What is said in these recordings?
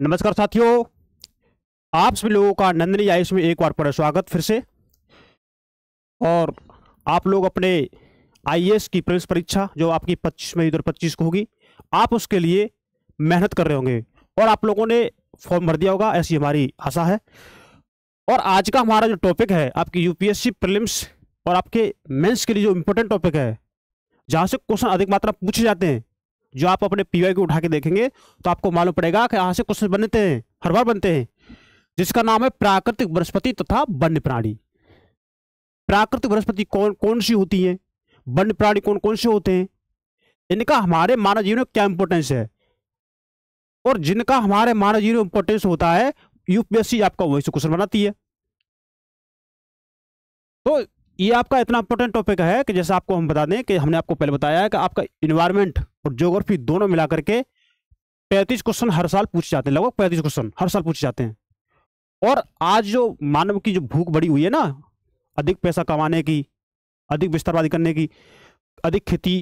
नमस्कार साथियों, आप सभी लोगों का नंदनी आयुष में एक बार पर स्वागत फिर से। और आप लोग अपने आईएएस की प्रवेश परीक्षा जो आपकी 25 मई 2025 को होगी, आप उसके लिए मेहनत कर रहे होंगे और आप लोगों ने फॉर्म भर दिया होगा, ऐसी हमारी आशा है। और आज का हमारा जो टॉपिक है आपकी यूपीएससी प्रीलिम्स और आपके मेंस के लिए जो इम्पोर्टेंट टॉपिक है, जहाँ से क्वेश्चन अधिक मात्रा पूछे जाते हैं, जो आप अपने पीवाई को उठा के देखेंगे तो आपको मालूम पड़ेगा कि यहाँ से क्वेश्चन बनते हैं, हर बार बनते हैं, जिसका नाम है प्राकृतिक वनस्पति तथा वन्य प्राणी। प्राकृतिक वनस्पति कौन कौन सी होती है, वन्य प्राणी कौन कौन से होते हैं, इनका हमारे मानव जीवन में क्या इंपॉर्टेंस है, और जिनका हमारे मानव जीवन में इंपॉर्टेंस होता है यूपीएससी आपका वही से क्वेश्चन बनाती है। तो ये आपका इतना इंपॉर्टेंट टॉपिक है कि जैसे आपको हम बता दें कि हमने आपको पहले बताया है कि आपका इन्वायरमेंट और ज्योग्राफी दोनों मिलाकर के 35 क्वेश्चन हर साल पूछे जाते हैं, लगभग 35 क्वेश्चन हर साल पूछे जाते हैं। और आज जो मानव की जो भूख बढ़ी हुई है ना, अधिक पैसा कमाने की, अधिक विस्तारवादी करने की, अधिक खेती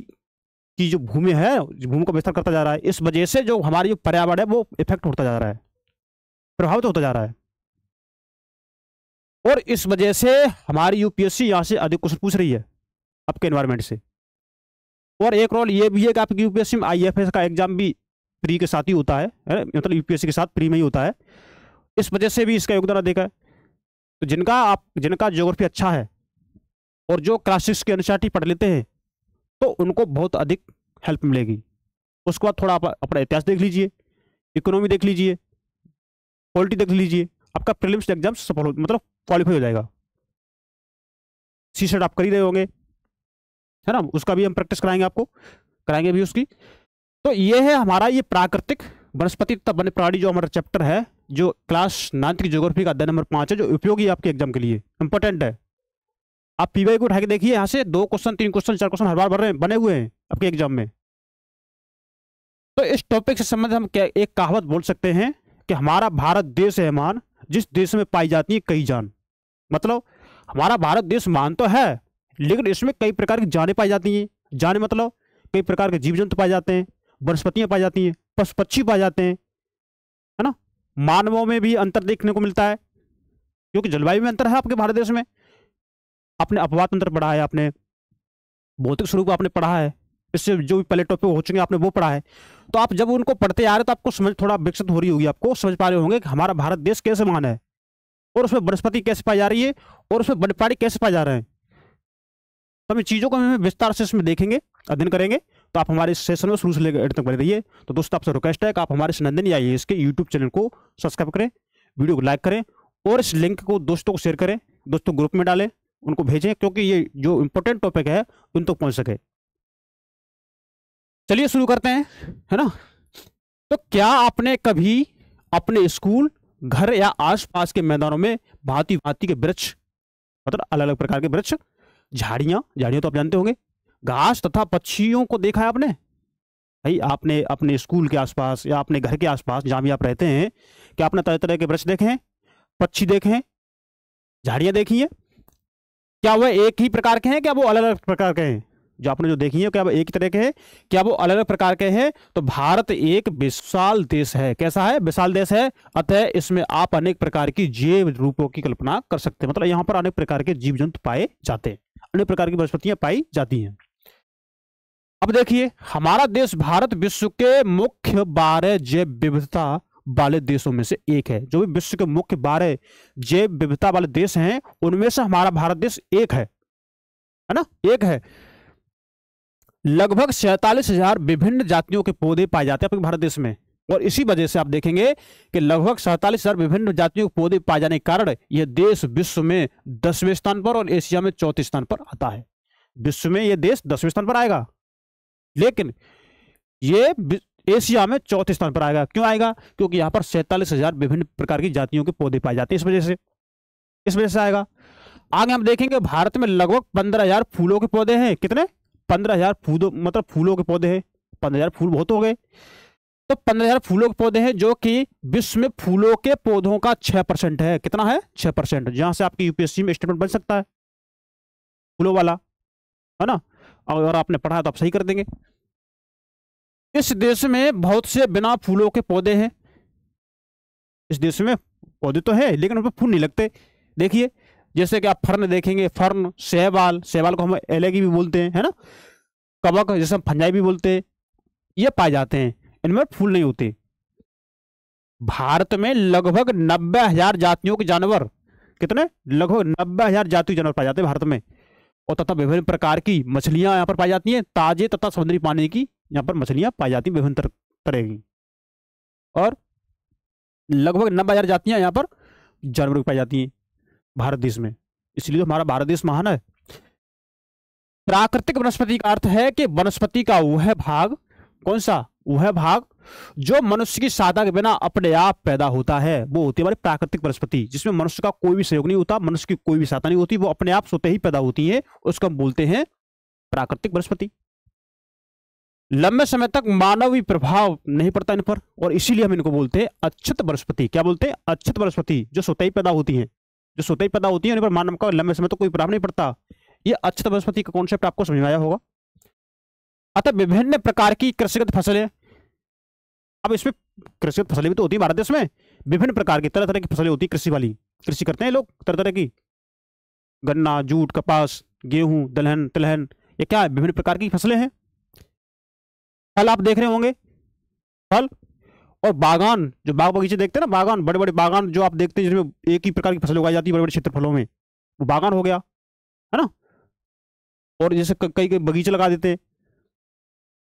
की जो भूमि है, भूमि का विस्तार करता जा रहा है, इस वजह से जो हमारी जो पर्यावरण है वो इफेक्ट होता जा रहा है, प्रभावित होता जा रहा है। और इस वजह से हमारी यूपीएससी यहाँ से अधिक क्वेश्चन पूछ रही है आपके एनवायरमेंट से। और एक रोल ये भी है कि आपकी यूपीएससी में आईएफएस का एग्जाम भी प्री के साथ ही होता है, मतलब यूपीएससी के साथ प्री में ही होता है, इस वजह से भी इसका योगदान अधिक है। तो जिनका ज्योग्राफी अच्छा है और जो क्लास 6 के एनसीईआरटी पढ़ लेते हैं तो उनको बहुत अधिक हेल्प मिलेगी। उसके बाद थोड़ा आप अपना इतिहास देख लीजिए, इकोनॉमी देख लीजिए, पॉलिटी देख लीजिए, आपका प्रीलिम्स एग्जाम सफल हो, मतलब क्वालिफाई हो जाएगा। सीसेट आप कर ही रहे होंगे, है ना, उसका भी हम प्रैक्टिस कराएंगे, आपको कराएंगे भी उसकी। तो ये है हमारा ये प्राकृतिक वनस्पति तथा वन्य प्राणी जो हमारा चैप्टर है, जो क्लास 9 की ज्योग्राफी का अध्याय नंबर 5 है, जो उपयोगी है आपके एग्जाम के लिए, इंपॉर्टेंट है। आप पीवाई को उठा के देखिए, यहाँ से 2 क्वेश्चन 3 क्वेश्चन 4 क्वेश्चन हर बार बने हुए हैं आपके एग्जाम में। तो इस टॉपिक से संबंधित हम क्या एक कहावत बोल सकते हैं कि हमारा भारत देश है महान, जिस देश में पाई जाती है कई जान। मतलब हमारा भारत देश महान तो है, लेकिन इसमें कई प्रकार की जानें पाई जाती हैं। जाने मतलब कई प्रकार के जीव जंतु पाए जाते हैं, वनस्पतियां पाई जाती हैं, पशु पक्षी पाए जाते हैं, है ना। मानवों में भी अंतर देखने को मिलता है, क्योंकि जलवायु में अंतर है आपके भारत देश में। आपने अपवाद तंत्र पढ़ा है, आपने भौतिक स्वरूप आपने पढ़ा है, इससे जो भी पहले टॉपिक हो चुके हैं आपने वो पढ़ा है। तो आप जब उनको पढ़ते आ रहे तो आपको समझ थोड़ा विकसित हो रही होगी, आपको समझ पा रहे होंगे कि हमारा भारत देश कैसे महान है, और उसमें वनस्पति कैसे पाई जा रही है, और उसमें वन्य प्राणी कैसे पाए जा रहे हैं। तो हम इन चीज़ों को हम विस्तार से इसमें देखेंगे, अध्ययन करेंगे। तो आप हमारे इस सेशन में शुरू से लेकर एंड तक बने रहिए। तो दोस्तों, आपसे रिक्वेस्ट है कि आप हमारे नंदनी आईएएस के यूट्यूब चैनल को सब्सक्राइब करें, वीडियो को लाइक करें, और इस लिंक को दोस्तों को शेयर करें, दोस्तों ग्रुप में डालें, उनको भेजें, क्योंकि ये जो इंपॉर्टेंट टॉपिक है उन तक पहुंच सके। चलिए शुरू करते हैं, है ना। तो क्या आपने कभी अपने स्कूल, घर या आसपास के मैदानों में भांति भांति के वृक्ष, मतलब अलग अलग प्रकार के वृक्ष, झाड़ियां तो आप जानते होंगे, घास तथा पक्षियों को देखा है आपने? भाई आपने अपने स्कूल के आसपास या अपने घर के आसपास जहां भी आप रहते हैं, क्या आपने तरह तरह के वृक्ष देखे हैं, पक्षी देखे हैं, झाड़ियां देखी हैं? क्या वह एक ही प्रकार के हैं, क्या वो अलग अलग प्रकार के हैं? जो आपने जो देखी है, क्या वो एक ही तरह के हैं, क्या वो अलग अलग प्रकार के हैं? तो भारत एक विशाल देश है। कैसा है? विशाल देश है। अतः इसमें आप अनेक प्रकार की जैव रूपों की कल्पना कर सकते हैं। मतलब यहाँ पर अनेक प्रकार के जीव जंतु पाए जाते हैं, अनेक प्रकार की वनस्पतियां पाई जाती हैं। अब देखिए, हमारा देश भारत विश्व के मुख्य 12 जैव विविधता वाले देशों में से एक है। जो भी विश्व के मुख्य 12 जैव विविधता वाले देश हैं, उनमें से हमारा भारत देश एक है ना, एक है। लगभग 47,000 विभिन्न जातियों के पौधे पाए जाते हैं अपने भारत देश में, और इसी वजह से आप देखेंगे कि लगभग 47,000 विभिन्न जातियों के पौधे पाए जाने के कारण यह देश विश्व में 10वें स्थान पर और एशिया में 4थे स्थान पर आता है। विश्व में यह देश 10वें स्थान पर आएगा, लेकिन ये एशिया में 4थे स्थान पर आएगा। क्यों आएगा? क्योंकि यहां पर 47,000 विभिन्न प्रकार की जातियों के पौधे पाए जाते हैं, इस वजह से आएगा। आगे हम देखेंगे भारत में लगभग 15,000 फूलों के पौधे हैं। कितने? 15,000 फूलों, मतलब फूलों के पौधे हैं। 15,000 फूल बहुत हो गए। तो 15,000 फूलों के पौधे हैं, जो कि विश्व में फूलों के पौधों का 6% है। कितना है? 6%। जहां से आपकी यूपीएससी में स्टेटमेंट बन सकता है फूलों वाला, है ना। अगर आपने पढ़ा तो आप सही कर देंगे। इस देश में बहुत से बिना फूलों के पौधे हैं, इस देश में पौधे तो है लेकिन उन पर फूल नहीं लगते। देखिए जैसे कि आप फर्न देखेंगे, फर्न, शैवाल, शैवाल को हम एलेगी भी बोलते हैं, है ना, कवक जैसे हम फंजाई भी बोलते हैं, ये पाए जाते हैं, इनमें फूल नहीं होते। भारत में लगभग 90,000 जातियों के जानवर, कितने, लगभग 90,000 जाति जानवर पाए जाते हैं भारत में। और तथा विभिन्न प्रकार की मछलियां यहाँ पर पाई जाती हैं, ताजे तथा समुद्री पानी की यहाँ पर मछलियां पाई जाती हैं विभिन्न तरह की। और लगभग 90,000 जातियां यहाँ पर जानवरों की पाई जाती हैं भारत देश में, इसलिए तो हमारा भारत देश महान है। प्राकृतिक वनस्पति का अर्थ है कि वनस्पति का वह भाग, कौन सा, वह भाग जो मनुष्य की सहायता के बिना अपने आप पैदा होता है, वो होती है हमारी प्राकृतिक वनस्पति, जिसमें मनुष्य का कोई भी सहयोग नहीं होता, मनुष्य की कोई भी सहायता नहीं होती, वो अपने आप स्वतः ही पैदा होती है, उसको हम बोलते हैं प्राकृतिक वनस्पति। लंबे समय तक मानवीय प्रभाव नहीं पड़ता इन पर, और इसीलिए हम इनको बोलते हैं अच्छत वनस्पति। क्या बोलते हैं, अच्छत वनस्पति, जो स्वतः ही पैदा होती है, जो स्वतः ही पैदा होती है, उन पर मानव का लंबे समय तक कोई प्रभाव नहीं पड़ता। ये अच्छत वनस्पति का कॉन्सेप्ट आपको समझ में आया होगा। अतः विभिन्न प्रकार की कृषिगत फसलें, अब इसमें कृषिगत फसलें भी तो होती है भारत देश में, विभिन्न प्रकार की तरह तरह की फसलें होती है, कृषि वाली, कृषि करते हैं लोग तरह तरह की, गन्ना, जूट, कपास, गेहूं, दलहन, तिलहन, ये क्या है, विभिन्न प्रकार की फसलें हैं। फल आप देख रहे होंगे, फल और बागान, जो बाग बगीचे देखते हैं ना, बागान, बड़े बड़े बागान जो आप देखते हैं जिसमें एक ही प्रकार की फसल उगाई जाती है बड़े बड़े क्षेत्रफलों में, वो बागान हो गया, है ना। और जैसे कई कई बगीचे लगा देते हैं।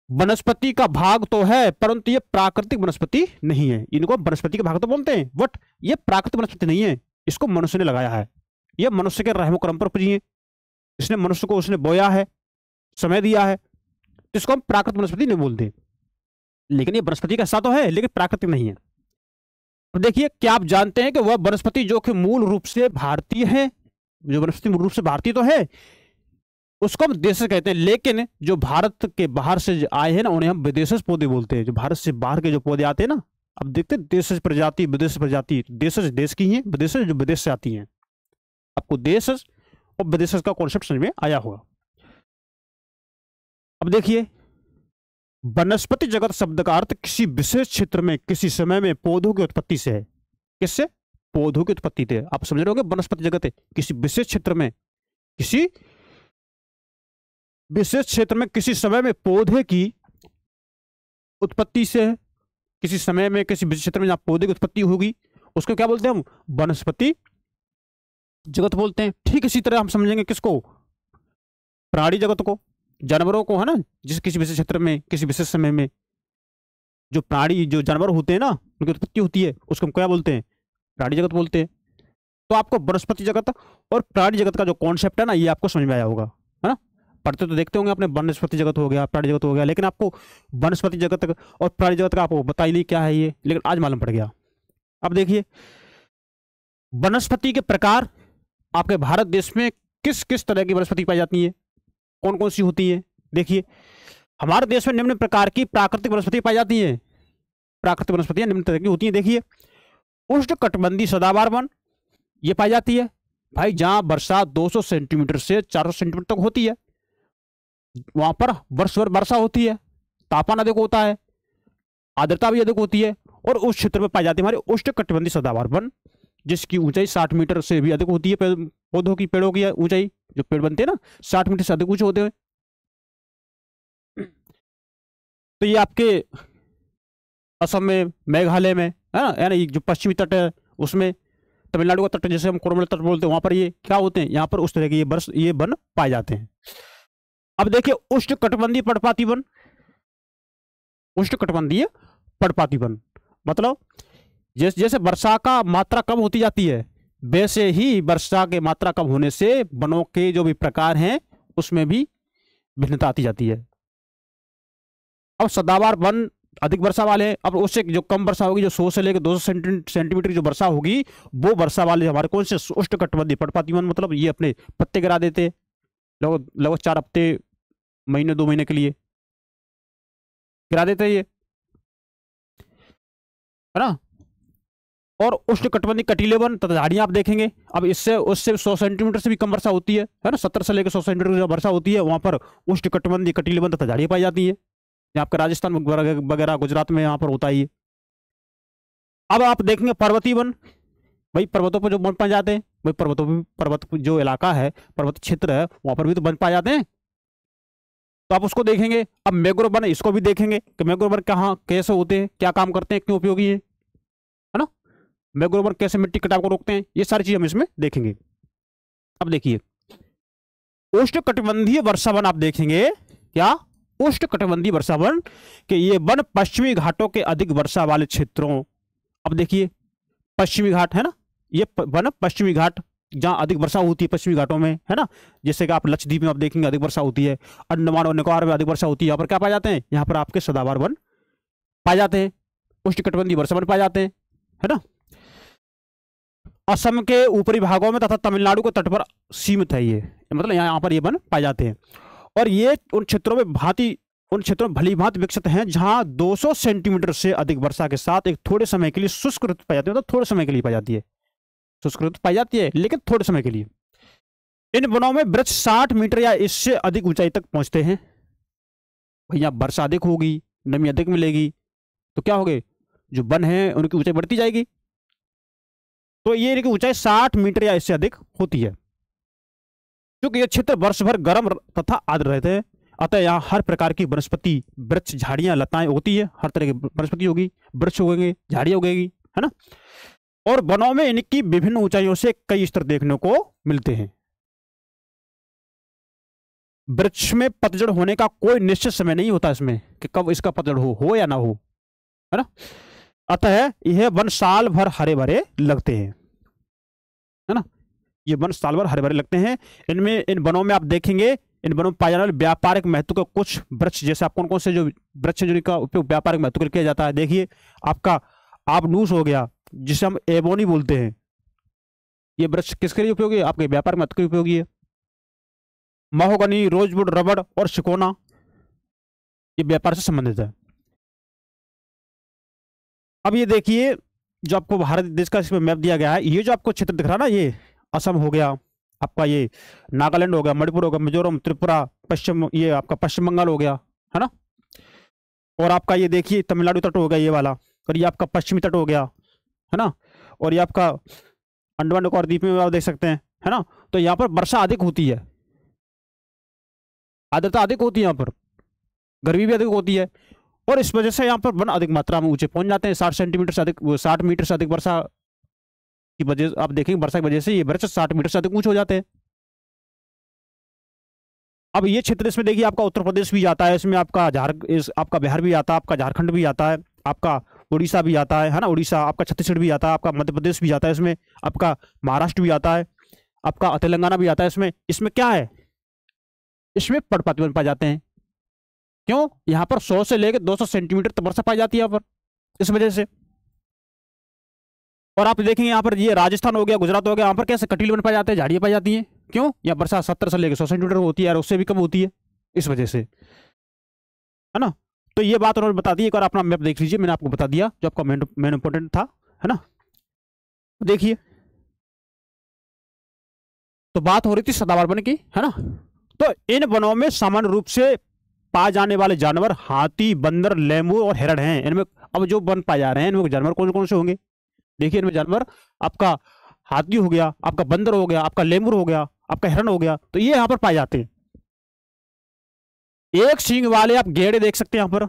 वनस्पति का भाग तो है परंतु ये प्राकृतिक वनस्पति नहीं है, इनको वनस्पति का भाग तो बोलते हैं बट ये प्राकृतिक वनस्पति नहीं है, इसको मनुष्य ने लगाया है, ये मनुष्य के रहमो कर्म पर उपजी है, इसने मनुष्य को उसने बोया है, समय दिया है, तो इसको हम प्राकृतिक वनस्पति नहीं बोलते। लेकिन ये वनस्पति का हिस्सा तो है लेकिन प्राकृतिक नहीं है। तो देखिए, क्या आप जानते हैं कि वह वनस्पति जो कि मूल रूप से भारतीय है, जो वनस्पति मूल रूप से भारतीय तो है, उसको हम देशज कहते हैं, लेकिन जो भारत के बाहर से आए हैं ना, उन्हें हम विदेशज पौधे बोलते हैं। जो भारत से बाहर के जो पौधे आते हैं ना, अब देखते हैं देशज प्रजाति, विदेश प्रजाति, देशज देश की हैं, विदेशज जो विदेश से आती हैं। आपको देशज और विदेशज का कॉन्सेप्ट समझ में आया होगा। अब देखिए, वनस्पति जगत शब्द का अर्थ किसी विशेष क्षेत्र में किसी समय में पौधों की उत्पत्ति से है। किससे, पौधों की उत्पत्ति से। आप समझ रहे होंगे, वनस्पति जगत है किसी विशेष क्षेत्र में, किसी विशेष क्षेत्र में किसी समय में पौधे की उत्पत्ति से है। किसी समय में किसी विशेष क्षेत्र में जहां पौधे की उत्पत्ति होगी उसको क्या बोलते हैं हम, वनस्पति जगत बोलते हैं। ठीक इसी तरह हम समझेंगे किसको, प्राणी जगत को, जानवरों को, है ना, जिस किसी विशेष क्षेत्र में किसी विशेष समय में जो प्राणी, जो जानवर होते हैं ना, उनकी उत्पत्ति होती है, उसको हम क्या बोलते हैं, प्राणी जगत बोलते हैं। तो आपको वनस्पति जगत और प्राणी जगत का जो कॉन्सेप्ट है ना, ये आपको समझ में आया होगा, है ना। पढ़ते तो देखते होंगे आपने, वनस्पति जगत हो गया, प्राणी जगत हो गया, लेकिन आपको वनस्पति जगत और प्राणी जगत का आपको बता ही नहीं क्या है ये, लेकिन आज मालूम पड़ गया। अब देखिए, वनस्पति के प्रकार आपके भारत देश में किस किस तरह की वनस्पति पाई जाती है, कौन कौन सी होती है। देखिए, हमारे देश में निम्न प्रकार की प्राकृतिक वनस्पति पाई जाती है। प्राकृतिक वनस्पतियां निम्न तरह की होती हैं। देखिए, उष्णकटिबंधीय सदाबहार वन, ये पाई जाती है भाई, जहां वर्षा 200 सेंटीमीटर से 400 सेंटीमीटर तक होती है, वहां पर वर्ष भर वर्षा होती है, तापमान अधिक होता है, आर्द्रता भी अधिक होती है, और उस क्षेत्र में पाई जाती है हमारे उष्णकटिबंधीय सदाबहार वन, जिसकी ऊंचाई 60 मीटर से भी अधिक होती है। पौधों की, पेड़ों की ऊंचाई, जो पेड़ बनते हैं ना, 60 मीटर से अधिक ऊंचे होते हैं। तो ये आपके असम में, मेघालय में, है ना, यानी जो पश्चिमी तट है उसमें, तमिलनाडु का तट जैसे हम कोरोमंडल तट बोलते हैं, वहां पर ये क्या होते हैं, यहाँ पर उस तरह के ये वन पाए जाते हैं। अब देखिए, उष्णकटिबंधीय पर्णपाती वन, उष्णकटिबंधीय पर्णपाती वन मतलब जैसे जैसे वर्षा का मात्रा कम होती जाती है, वैसे ही वर्षा की मात्रा कम होने से वनों के जो भी प्रकार हैं उसमें भी भिन्नता आती जाती है। अब सदाबहार वन अधिक वर्षा वाले, अब उससे जो कम वर्षा होगी, जो 100 से लेकर 200 सेंटीमीटर जो वर्षा होगी, वो वर्षा वाले हमारे कौन से, उष्णकटिबंधीय पर्णपाती वन, मतलब ये अपने पत्ते गिरा देते हैं लगभग 4 हफ्ते, महीने, 2 महीने के लिए गिरा देते हैं ये, है ना। और उष्णकटिबंधीय कटीले वन तथा झाड़ियां आप देखेंगे, अब इससे उससे 100 सेंटीमीटर से भी कम वर्षा होती है ना, 70 से लेकर 100 सेंटीमीटर जो वर्षा होती है, वहां पर उष्णकटिबंधीय कटीले वन तथा झाड़ियां पाई जाती है। यहाँ आपका राजस्थान वगैरह, गुजरात में यहाँ पर होता ही है। अब आप देखेंगे पर्वतीय वन, भाई पर्वतों पर जो वन पाए जाते हैं, भाई पर्वत जो इलाका है, पर्वत क्षेत्र है, वहां पर भी तो वन पाए जाते हैं, तो आप उसको देखेंगे। अब मैंग्रोव वन, इसको भी देखेंगे कि मैंग्रोव वन कहाँ कैसे होते हैं, क्या काम करते हैं, क्यों उपयोगी है ना। मैंग्रोव वन कैसे मिट्टी कटाव को रोकते हैं, ये सारी चीज हम इसमें देखेंगे। अब देखिए उष्णकटिबंधीय वर्षा वन आप देखेंगे, क्या उष्णकटिबंधीय वर्षा वन कि ये वन पश्चिमी घाटों के अधिक वर्षा वाले क्षेत्रों, अब देखिए पश्चिमी घाट है ना, ये वन पश्चिमी घाट जहां अधिक वर्षा होती है पश्चिमी घाटों में, है ना। जैसे कि आप लक्षद्वीप में आप देखेंगे अधिक वर्षा होती है, अंडमान और निकोबार में अधिक वर्षा होती है, यहाँ पर क्या पाए जाते हैं, यहाँ पर आपके सदाबहार वन पाए जाते हैं, उष्णकटिबंधीय वर्षा वन पाए जाते हैं, है ना। असम के ऊपरी भागों में तथा तमिलनाडु के तट पर सीमित है ये, मतलब यहाँ पर ये वन पाए जाते हैं। और ये उन क्षेत्रों में भली भांति विकसित हैं जहां 200 सेंटीमीटर से अधिक वर्षा के साथ एक थोड़े समय के लिए शुष्क ऋतु पाई जाती है, मतलब थोड़े समय के लिए पाई जाती है, शुष्क ऋतु पाई जाती है लेकिन थोड़े समय के लिए। इन वनों में वृक्ष 60 मीटर या इससे अधिक ऊंचाई तक पहुंचते हैं। भैया वर्षा अधिक होगी, नमी अधिक मिलेगी, तो क्या होगे, जो वन है उनकी ऊंचाई बढ़ती जाएगी, तो ये इनकी ऊंचाई 60 मीटर या इससे अधिक होती है। क्योंकि ये क्षेत्र वर्ष भर गर्म तथा आर्द्र रहते हैं, अतः यहाँ हर प्रकार की वनस्पति, वृक्ष, झाड़ियां, लताएं होती है, हर तरह की वनस्पति होगी, वृक्ष उगेंगे, झाड़ियां उगेगी, है ना। और वनों में इनकी विभिन्न ऊंचाइयों से कई स्तर देखने को मिलते हैं। वृक्ष में पतझड़ होने का कोई निश्चित समय नहीं होता इसमें कि कब इसका पतझड़ हो या ना हो, है ना। अतः यह वन साल भर हरे भरे लगते हैं, है ना। ये वन साल भर हरे भरे लगते हैं। इनमें, इन वनों में आप देखेंगे, इन वनों में पाए जाने वाले व्यापारिक महत्व के कुछ वृक्ष, जैसे आप कौन कौन से जो वृक्ष है जिनका उपयोग व्यापारिक महत्व के लिए किया जाता है, देखिए आपका आबनूस हो गया, जिसे हम एबोनी बोलते हैं, ये वृक्ष किसके लिए उपयोगी है, आपके व्यापारिक महत्व के लिए उपयोगी है। महोगनी, रोजवुड, रबड़ और शिकोना, ये व्यापार से संबंधित है। अब ये देखिए जो आपको भारत देश का इसमें मैप दिया गया है, ये जो आपको क्षेत्र दिख रहा है ना, ये असम हो गया आपका, ये नागालैंड हो गया, मणिपुर हो गया, मिजोरम, त्रिपुरा, पश्चिम, ये आपका पश्चिम बंगाल हो गया, है ना। और आपका ये देखिए तमिलनाडु तट हो गया ये वाला, और ये आपका पश्चिमी तट हो गया, है ना। और ये आपका अंडमान निकोबार द्वीप में आप देख सकते हैं, है ना। तो यहाँ पर वर्षा अधिक होती है, आर्द्रता अधिक होती है, यहाँ पर गर्मी भी अधिक होती है, और इस वजह से यहाँ पर वन अधिक मात्रा में ऊंचे पहुंच जाते हैं। 60 सेंटीमीटर से अधिक, 60 मीटर से अधिक वर्षा की वजह, आप देखेंगे वर्षा की वजह से ये वृक्ष 60 मीटर से अधिक ऊंचे हो जाते हैं। अब ये क्षेत्र, इसमें देखिए आपका उत्तर प्रदेश भी आता है, इसमें आपका आपका बिहार भी आता है, आपका झारखंड भी आता है, आपका उड़ीसा भी आता है ना, उड़ीसा, आपका छत्तीसगढ़ भी आता है, आपका मध्य प्रदेश भी आता है, इसमें आपका महाराष्ट्र भी आता है, आपका तेलंगाना भी आता है। इसमें क्या है, इसमें पर्णपाती वन पाए जाते हैं। क्यों, यहाँ पर 100 से लेकर 200 सेंटीमीटर तक वर्षा पाई जाती है यहाँ पर, इस वजह से। और आप देखेंगे यहाँ पर, ये राजस्थान हो गया, गुजरात हो गया, यहाँ पर कैसे कटीले वन पाए जाते हैं, झाड़ियाँ पाई जाती हैं। क्यों, यहाँ वर्षा 70 से लेकर 100 सेंटीमीटर होती है और उससे भी कम होती है, इस वजह से, है ना। तो ये बात उन्होंने बता दी, एक बार अपना मैप देख लीजिए, मैंने आपको बता दिया जो आपका मेन इंपॉर्टेंट था, है ना। देखिए तो बात हो रही थी सदाबहार वन की, है ना। तो इन वनों में सामान्य रूप से पाए जाने वाले जानवर हाथी, बंदर, लेमूर और हिरण हैं। इनमें अब जो वन पाए जा रहे हैं, इनमें जानवर कौन कौन से होंगे, देखिए इनमें जानवर आपका हाथी हो गया, आपका बंदर हो गया, आपका लेमूर हो गया, आपका हिरण हो गया, तो ये यहाँ पर पाए जाते हैं। एक सींग वाले आप गेड़े देख सकते हैं यहाँ पर,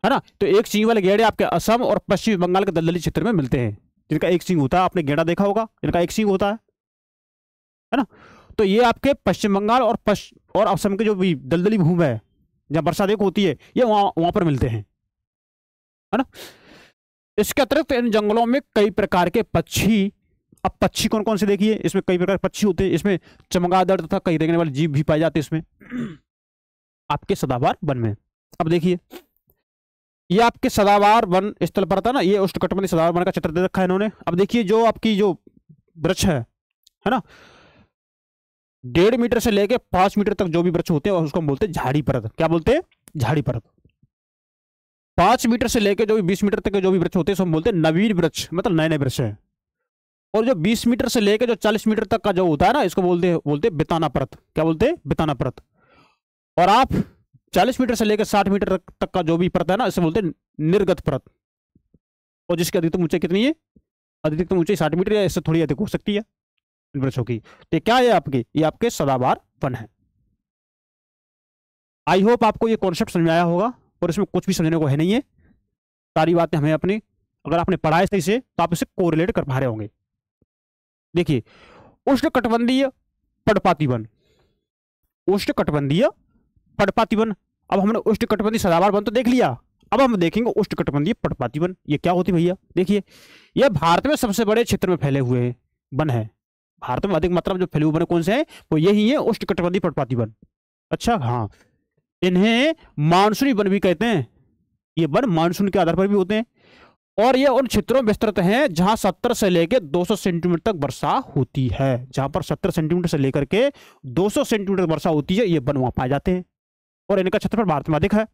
है ना। तो एक सींग वाले गेड़े आपके असम और पश्चिमी बंगाल के दलदली क्षेत्र में मिलते हैं, जिनका एक सींग होता है, आपने गेड़ा देखा होगा, इनका एक सींग होता है ना। तो ये आपके पश्चिम बंगाल और असम के जो भी दलदली भूमि है जहाँ वर्षा अधिक होती है, ये वहां पर मिलते हैं, है ना। इसके अतिरिक्त इन जंगलों में कई प्रकार के पक्षी, अब पक्षी कौन कौन से देखिए, इसमें कई प्रकार के पक्षी होते हैं, इसमें चमगादड़ तथा कई रेंगने वाले जीव भी पाए जाते हैं इसमें आपके सदाबहार वन में। अब देखिए ये आपके सदाबहार वन स्थल पर था ना, ये उष्णकटिबंधीय सदाबहार वन का चित्र दे रखा है इन्होंने। अब देखिए जो आपकी जो वृक्ष है ना, 1.5 मीटर से लेके 5 मीटर तक जो भी वृक्ष होते हैं उसको हम बोलते हैं झाड़ी परत। क्या बोलते हैं, झाड़ी परत। 5 मीटर से लेके जो भी 20 मीटर तक जो भी वृक्ष होते हैं उसको हम बोलते हैं नवीन वृक्ष, मतलब नए नए वृक्ष है। और जो 20 मीटर से लेके जो 40 मीटर तक का जो होता है ना, इसको बोलते हैं बिताना परत। क्या बोलते हैं, बिताना परत। और आप 40 मीटर से लेकर 60 मीटर तक का जो भी परत है ना, इसे बोलते हैं निर्गत परत। और जिसकी अधिकतम ऊंचाई कितनी है, अधिकतम ऊंचाई 60 मीटर या इससे थोड़ी अधिक हो सकती है इन वृक्षों की। तो क्या है आपके, ये आपके सदाबहार वन है। आई होप आपको ये कॉन्सेप्ट समझ में आया होगा और इसमें कुछ भी समझने को है नहीं है, सारी बातें हमें अपनी, अगर आपने पढ़ा है सही से तो आप इसे कोरिलेट कर पा रहे होंगे। देखिए, उष्णकटिबंधीय पर्णपाती वन, उष्णकटिबंधीय पर्णपाती वन। अब हमने उष्णकटिबंधीय सदाबहार वन तो देख लिया, अब हम देखेंगे उष्णकटिबंधीय पर्णपाती वन। ये क्या होती है भैया, देखिए ये भारत में सबसे बड़े क्षेत्र में फैले हुए वन है। भारत में अधिक मात्रा में जो फैले हुए वन कौन से हैं, वो यही है उष्णकटिबंधीय पर्णपाती वन। अच्छा हाँ, इन्हें मानसूनी वन भी कहते हैं। ये वन मानसून के आधार पर भी होते हैं और ये उन क्षेत्रों में विस्तृत हैं जहां 70 से लेकर 200 सेंटीमीटर तक वर्षा होती है। जहां पर 70 सेंटीमीटर से लेकर के 200 सेंटीमीटर वर्षा होती है, ये वन वहां पाए जाते हैं और इनका क्षेत्रफल भारत में अधिक है।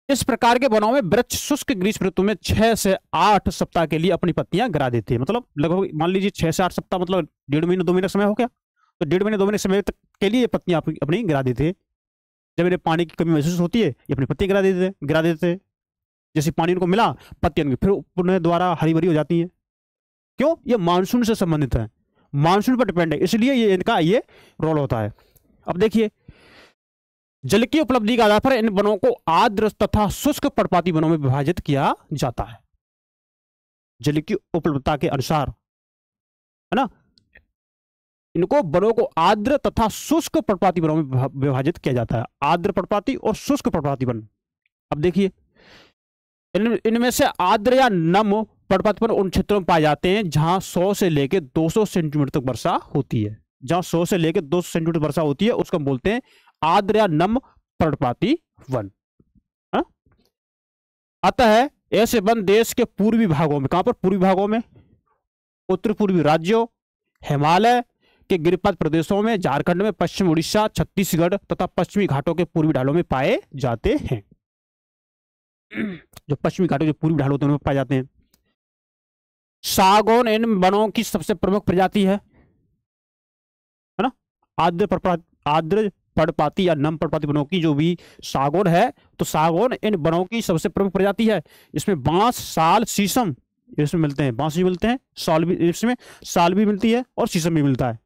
इस प्रकार के वनों में वृक्ष शुष्क ग्रीष्म ऋतु में 6 से 8 सप्ताह के लिए अपनी पत्तियां गिरा देते हैं। मतलब लगभग मान लीजिए 6 से 8 सप्ताह, मतलब 1.5 महीने 2 महीने समय हो गया, तो 1.5 महीने 2 महीने समय तक के लिए पत्तियां अपनी गिरा देते हैं। जब इन्हें पानी की कमी महसूस होती है, ये अपनी पत्तियां गिरा देते हैं। जैसे पानी इनको मिला, पत्तियां फिर पुनः दोबारा हरी भरी हो जाती हैं। क्यों, ये मानसून से संबंधित है, मानसून पर डिपेंड है, इसलिए ये इनका ये रोल होता है। अब देखिए, जल की उपलब्धि के आधार पर इन वनों को आर्द्र तथा शुष्क पर्णपाती वनों में विभाजित किया जाता है। जल की उपलब्धता के अनुसार, है ना, इनको वनों को आर्द्र तथा शुष्क पर्णपाती वनों में विभाजित किया जाता है। आर्द्र पर्णपाती और शुष्क पर्णपाती वन। अब देखिए, इनमें से आर्द्र या नम पर्णपाती वन उन क्षेत्रों में पाए जाते हैं जहां 100 से लेकर 200 सेंटीमीटर तक वर्षा होती है। जहां 100 से लेकर 200 सेंटीमीटर वर्षा होती है उसको हम बोलते हैं आर्द्र या नम पर्णपाती वन। अतः ऐसे वन देश के पूर्वी भागों में, कहां पर, पूर्वी भागों में, उत्तर पूर्वी राज्यों, हिमालय के गिरिपथ प्रदेशों में, झारखंड में, पश्चिम उड़ीसा, छत्तीसगढ़ तथा पश्चिमी घाटों के पूर्वी ढालों में पाए जाते हैं। जो पश्चिमी घाटों जो पूर्वी ढाल होते हैं उनमें पाए जाते हैं। सागौन इन वनों की सबसे प्रमुख प्रजाति है ना। आर्द्र पर्णपाती या नम पर्णपाती वनों की जो भी सागौन है, तो सागौन इन वनों की सबसे प्रमुख प्रजाति है। इसमें बांस, साल, शीशम इसमें मिलते हैं, बांस भी मिलते हैं, साल भी, इसमें साल भी मिलती है और शीशम भी मिलता है।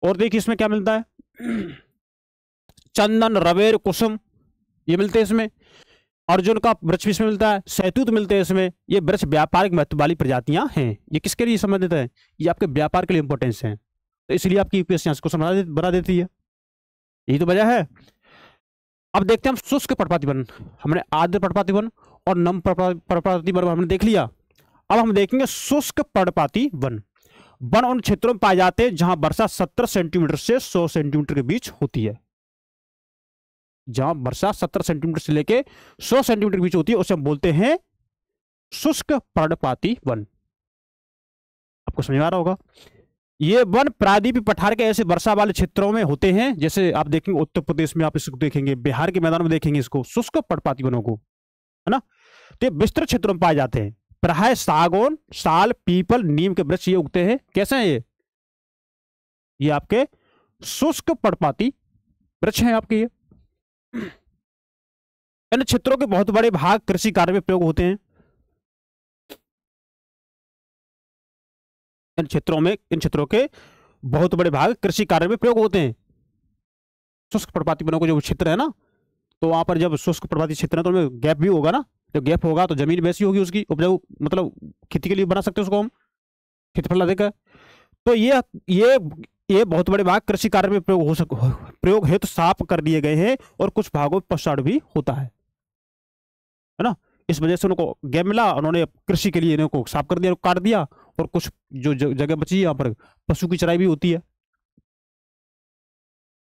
और देखिए इसमें क्या मिलता है, चंदन, रवेर, कुसुम ये मिलते हैं इसमें। अर्जुन का वृक्ष भी इसमें मिलता है, सहतूत मिलते हैं इसमें। ये वृक्ष व्यापारिक महत्व वाली प्रजातियां हैं। ये किसके लिए संबंधित है, ये आपके व्यापार के लिए इंपॉर्टेंस है, तो इसलिए आपकी यूपीएससी क्वेश्चन बना देती है, यही तो वजह है। अब देखते हैं हम शुष्क पर्णपाती वन। हमने आर्द्र पर्णपाती वन और नम पर्णपाती वन हमने देख लिया। अब हम देखेंगे शुष्क पर्णपाती वन। वन उन क्षेत्रों में पाए जाते हैं जहां वर्षा 70 सेंटीमीटर से 100 सेंटीमीटर के बीच होती है। जहां वर्षा 70 सेंटीमीटर से लेके 100 सेंटीमीटर के बीच होती है उसे हम बोलते हैं शुष्क पर्णपाती वन। आपको समझ में आ रहा होगा। ये वन प्रायद्वीपीय पठार के ऐसे वर्षा वाले क्षेत्रों में होते हैं, जैसे आप देखेंगे उत्तर प्रदेश में आप इसको देखेंगे, बिहार के मैदान में देखेंगे इसको, शुष्क पर्णपाती वनों को, है ना। तो ये विस्तृत क्षेत्रों में पाए जाते हैं। प्राय सागौन, साल, पीपल, नीम के वृक्ष ये उगते हैं। कैसे हैं ये आपके शुष्क पर्णपाती वृक्ष हैं आपके। ये इन क्षेत्रों के बहुत बड़े भाग कृषि कार्य में प्रयोग होते हैं। इन क्षेत्रों के बहुत बड़े भाग कृषि कार्य में प्रयोग होते हैं। शुष्क पर्णपाती वनों को जो क्षेत्र है ना, तो वहां पर जब शुष्क पर्णपाती क्षेत्र है तो उनमें गैप भी होगा ना। जब गैप होगा तो जमीन वैसी होगी उसकी उपजाऊ, मतलब खेती के लिए बना सकते हैं उसको हम, क्षेत्रफल अधिक है। तो ये बहुत बड़े भाग कृषि कार्य में प्रयोग हेतु साफ कर दिए गए हैं और कुछ भागों में पश्चाड़ भी होता है ना। इस वजह से उनको गैप मिला, उन्होंने कृषि के लिए इनको साफ कर दिया, काट दिया, और कुछ जो जगह बची यहाँ पर पशु की चराई भी होती है।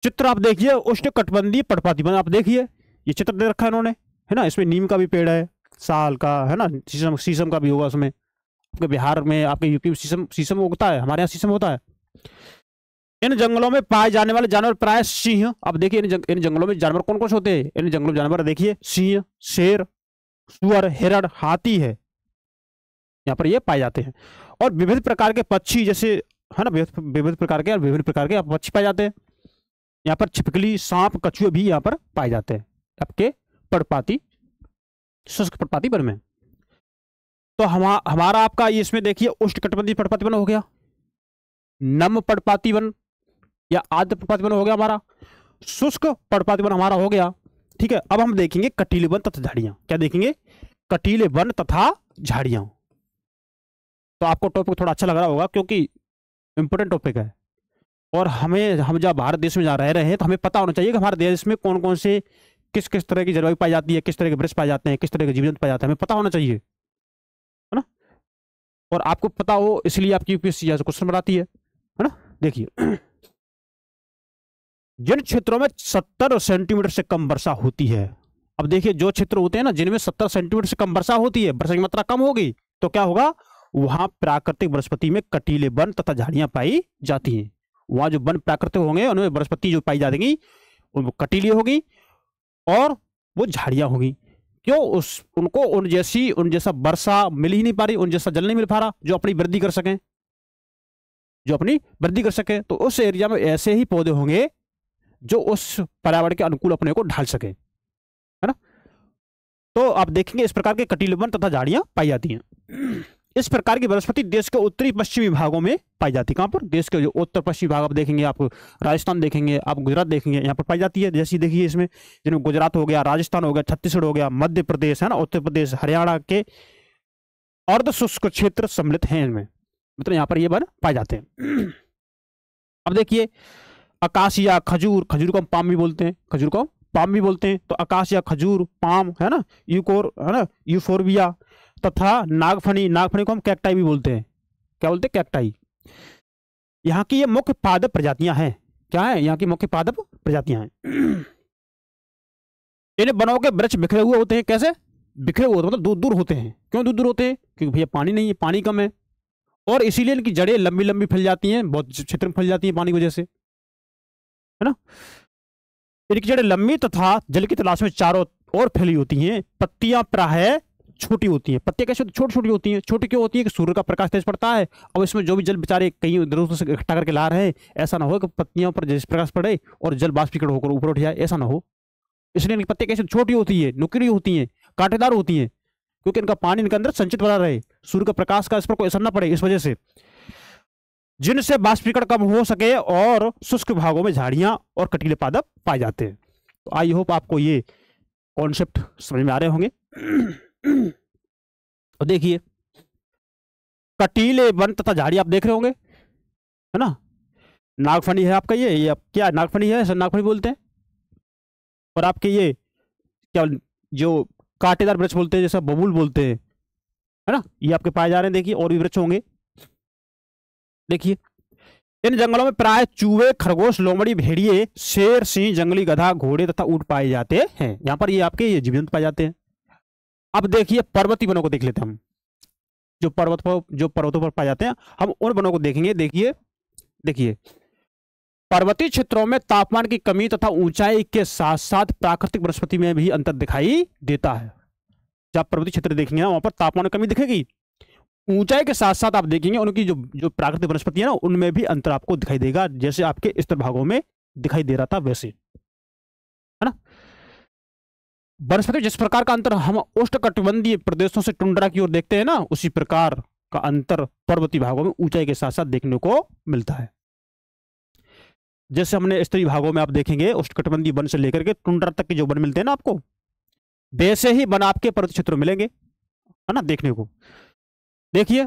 चित्र आप देखिए, उष्णकटिबंधीय पर्णपाती वन आप देखिए, ये चित्र दे रखा है इन्होंने, है ना। इसमें नीम का भी पेड़ है, साल का, है ना, शीशम का भी होगा उसमें। आपके बिहार में, आपके यूपी में शीशम उगता है, हमारे यहाँ शीशम होता है। इन जंगलों में पाए जाने वाले जानवर प्राय सिंह। अब देखिए इन जंगलों में जानवर कौन कौन से होते हैं। इन जंगलों में जानवर देखिए, सिंह, शेर, सुअर, हिरण, हाथी है, यहाँ पर ये पाए जाते हैं। और विविध प्रकार के पक्षी, जैसे, है ना, विविध प्रकार के पक्षी पाए जाते हैं। यहाँ पर छिपकली, सांप, कछुए भी यहाँ पर पाए जाते हैं आपके पर्णपाती, शुष्क पर्णपाती वन में। तो हमारा आपका ये इसमें देखिए उष्णकटिबंधीय पर्णपाती वन हो गया, नम पर्णपाती वन या आर्द्र पर्णपाती वन हो गया हमारा, शुष्क पर्णपाती वन हमारा हो गया। ठीक है, अब हम देखेंगे कटीले वन तथा झाड़ियां। क्या देखेंगे? कटीले वन तथा झाड़ियां। तो आपको टॉपिक थोड़ा अच्छा लग रहा होगा क्योंकि इंपॉर्टेंट टॉपिक है, और हम जब भारत देश में जा रहे हैं तो हमें पता होना चाहिए कि हमारे देश में कौन कौन से किस किस तरह की जलवायु पाई जाती है, किस तरह के वृक्ष पाए जाते हैं, किस तरह के जीव जंतु पाए जाते हैं, हमें पता होना चाहिए, है ना। और आपको पता हो इसलिए आपकी यूपीएससी क्वेश्चन बनाती है ना। देखिए, जिन क्षेत्रों में 70 सेंटीमीटर से कम वर्षा होती है, अब देखिए जो क्षेत्र होते हैं ना जिनमें 70 सेंटीमीटर से कम वर्षा होती है, वर्षा की मात्रा कम होगी, तो क्या होगा? वहां प्राकृतिक वनस्पति में कटीले वन तथा झाड़ियां पाई जाती हैं। वहां जो वन प्राकृतिक होंगे उनमें वनस्पति जो पाई जाएगी वो कटीली होगी और वो झाड़ियां होगी। क्यों? उनको उन जैसा वर्षा मिल ही नहीं पा रही, उन जैसा जल नहीं मिल पा रहा जो अपनी वृद्धि कर सकें, तो उस एरिया में ऐसे ही पौधे होंगे जो उस पर्यावरण के अनुकूल अपने को ढाल सके, है ना। तो आप देखेंगे इस प्रकार के कटीले वन तथा झाड़ियां पाई जाती हैं। इस प्रकार की वनस्पति देश के उत्तरी पश्चिमी भागों में पाई जाती है। कहां पर? देश के जो उत्तर पश्चिमी भाग आप देखेंगे, आप राजस्थान देखेंगे, आप गुजरात देखेंगे, यहाँ पर पाई जाती है। जैसी देखिए इसमें, जिनमें गुजरात हो गया, राजस्थान हो गया, छत्तीसगढ़ हो गया, मध्य प्रदेश है ना, उत्तर प्रदेश, हरियाणा के अर्ध शुष्क क्षेत्र सम्मिलित हैं इनमें, मतलब यहाँ पर ये वन पाए जाते हैं। अब देखिए, अकासिया, खजूर को हम पाम भी बोलते हैं, तो अकासिया, खजूर, पाम है ना, यूफोरबिया तथा नागफनी को हम कैक्टाई भी बोलते हैं। क्या बोलते हैं? कैक्टाई। यहाँ की ये मुख्य पादप प्रजातियां हैं। क्या है? यहाँ की मुख्य पादप प्रजातियां हैं। इन वनों के वृक्ष बिखरे हुए होते हैं। कैसे बिखरे हुए होते हैं? मतलब दूर दूर होते हैं। क्यों दूर दूर होते हैं? क्योंकि भैया पानी नहीं है, पानी कम है, और इसीलिए इनकी जड़ें लंबी लंबी फैल जाती हैं, बहुत क्षेत्र में फैल जाती हैं पानी की वजह से, है ना। इनकी जड़ें लंबी तथा जल की तलाश में चारों ओर फैली होती हैं। पत्तियां प्रायः छोटी होती हैं। पत्तियां कैसे छोटी छोटी होती हैं? छोटी क्यों होती है? कि सूर्य का प्रकाश तेज पड़ता है और इसमें जो भी जल बेचारे कहीं इधर से इकट्ठा करके ला रहे हैं, ऐसा ना हो कि पत्तियों पर जैसे प्रकाश पड़े और जल बाष्पीकरण होकर ऊपर उठ जाए, ऐसा ना हो। इसलिए इनकी पत्तियां कैसे छोटी होती है, नुकीली होती हैं, कांटेदार होती हैं, क्योंकि इनका पानी इनके अंदर संचित बना रहे, सूर्य का प्रकाश का इस पर कोई असर ना पड़े, इस वजह से, जिनसे बाष्पीकरण कम हो सके, और शुष्क भागों में झाड़ियां और कटीले पादप पाए जाते हैं। तो आई होप आपको ये कॉन्सेप्ट समझ में आ रहे होंगे। तो देखिए, कटीले वन तथा झाड़ी आप देख रहे होंगे, है ना। नागफनी है आपका, ये आप क्या नागफनी है, सर नागफनी बोलते हैं। और आपके ये क्या जो कांटेदार वृक्ष बोलते हैं, जैसा बबूल बोलते हैं, है ना, ये आपके पाए जा रहे हैं। देखिए और भी वृक्ष होंगे। देखिए, इन जंगलों में प्राय चूहे, खरगोश, लोमड़ी, भेड़िए, शेर, सिंह, जंगली गधा, घोड़े तथा ऊंट पाए जाते हैं। यहाँ पर ये आपके ये जीव जंतु पाए जाते हैं। अब देखिए पर्वतीय वनों को देख लेते हैं हम, जो पर्वतों पर पाए जाते हैं, हम उन वनों को देखेंगे। देखिए, पर्वतीय क्षेत्रों में तापमान की कमी तथा ऊंचाई के साथ साथ प्राकृतिक वनस्पति में भी अंतर दिखाई देता है। जब पर्वतीय क्षेत्र देखेंगे वहां पर तापमान में कमी दिखेगी, ऊंचाई के साथ साथ आप देखेंगे उनकी जो प्राकृतिक वनस्पति है ना, उनमें भी अंतर आपको दिखाई देगा, जैसे आपके स्तर भागों में दिखाई दे रहा था वैसे, है ना। वनस्पति जिस प्रकार का अंतर हम उष्णकटिबंधीय प्रदेशों से टुंड्रा की ओर देखते हैं ना, उसी प्रकार का अंतर पर्वतीय भागों में ऊंचाई के साथ साथ देखने को मिलता है। जैसे हमने स्तरीय भागों में आप देखेंगे उष्णकटिबंधीय वन से लेकर के टुंड्रा तक के जो वन मिलते हैं ना आपको, वैसे ही वन आपके पर्वतीय क्षेत्रों में मिलेंगे, है ना, देखने को। देखिए,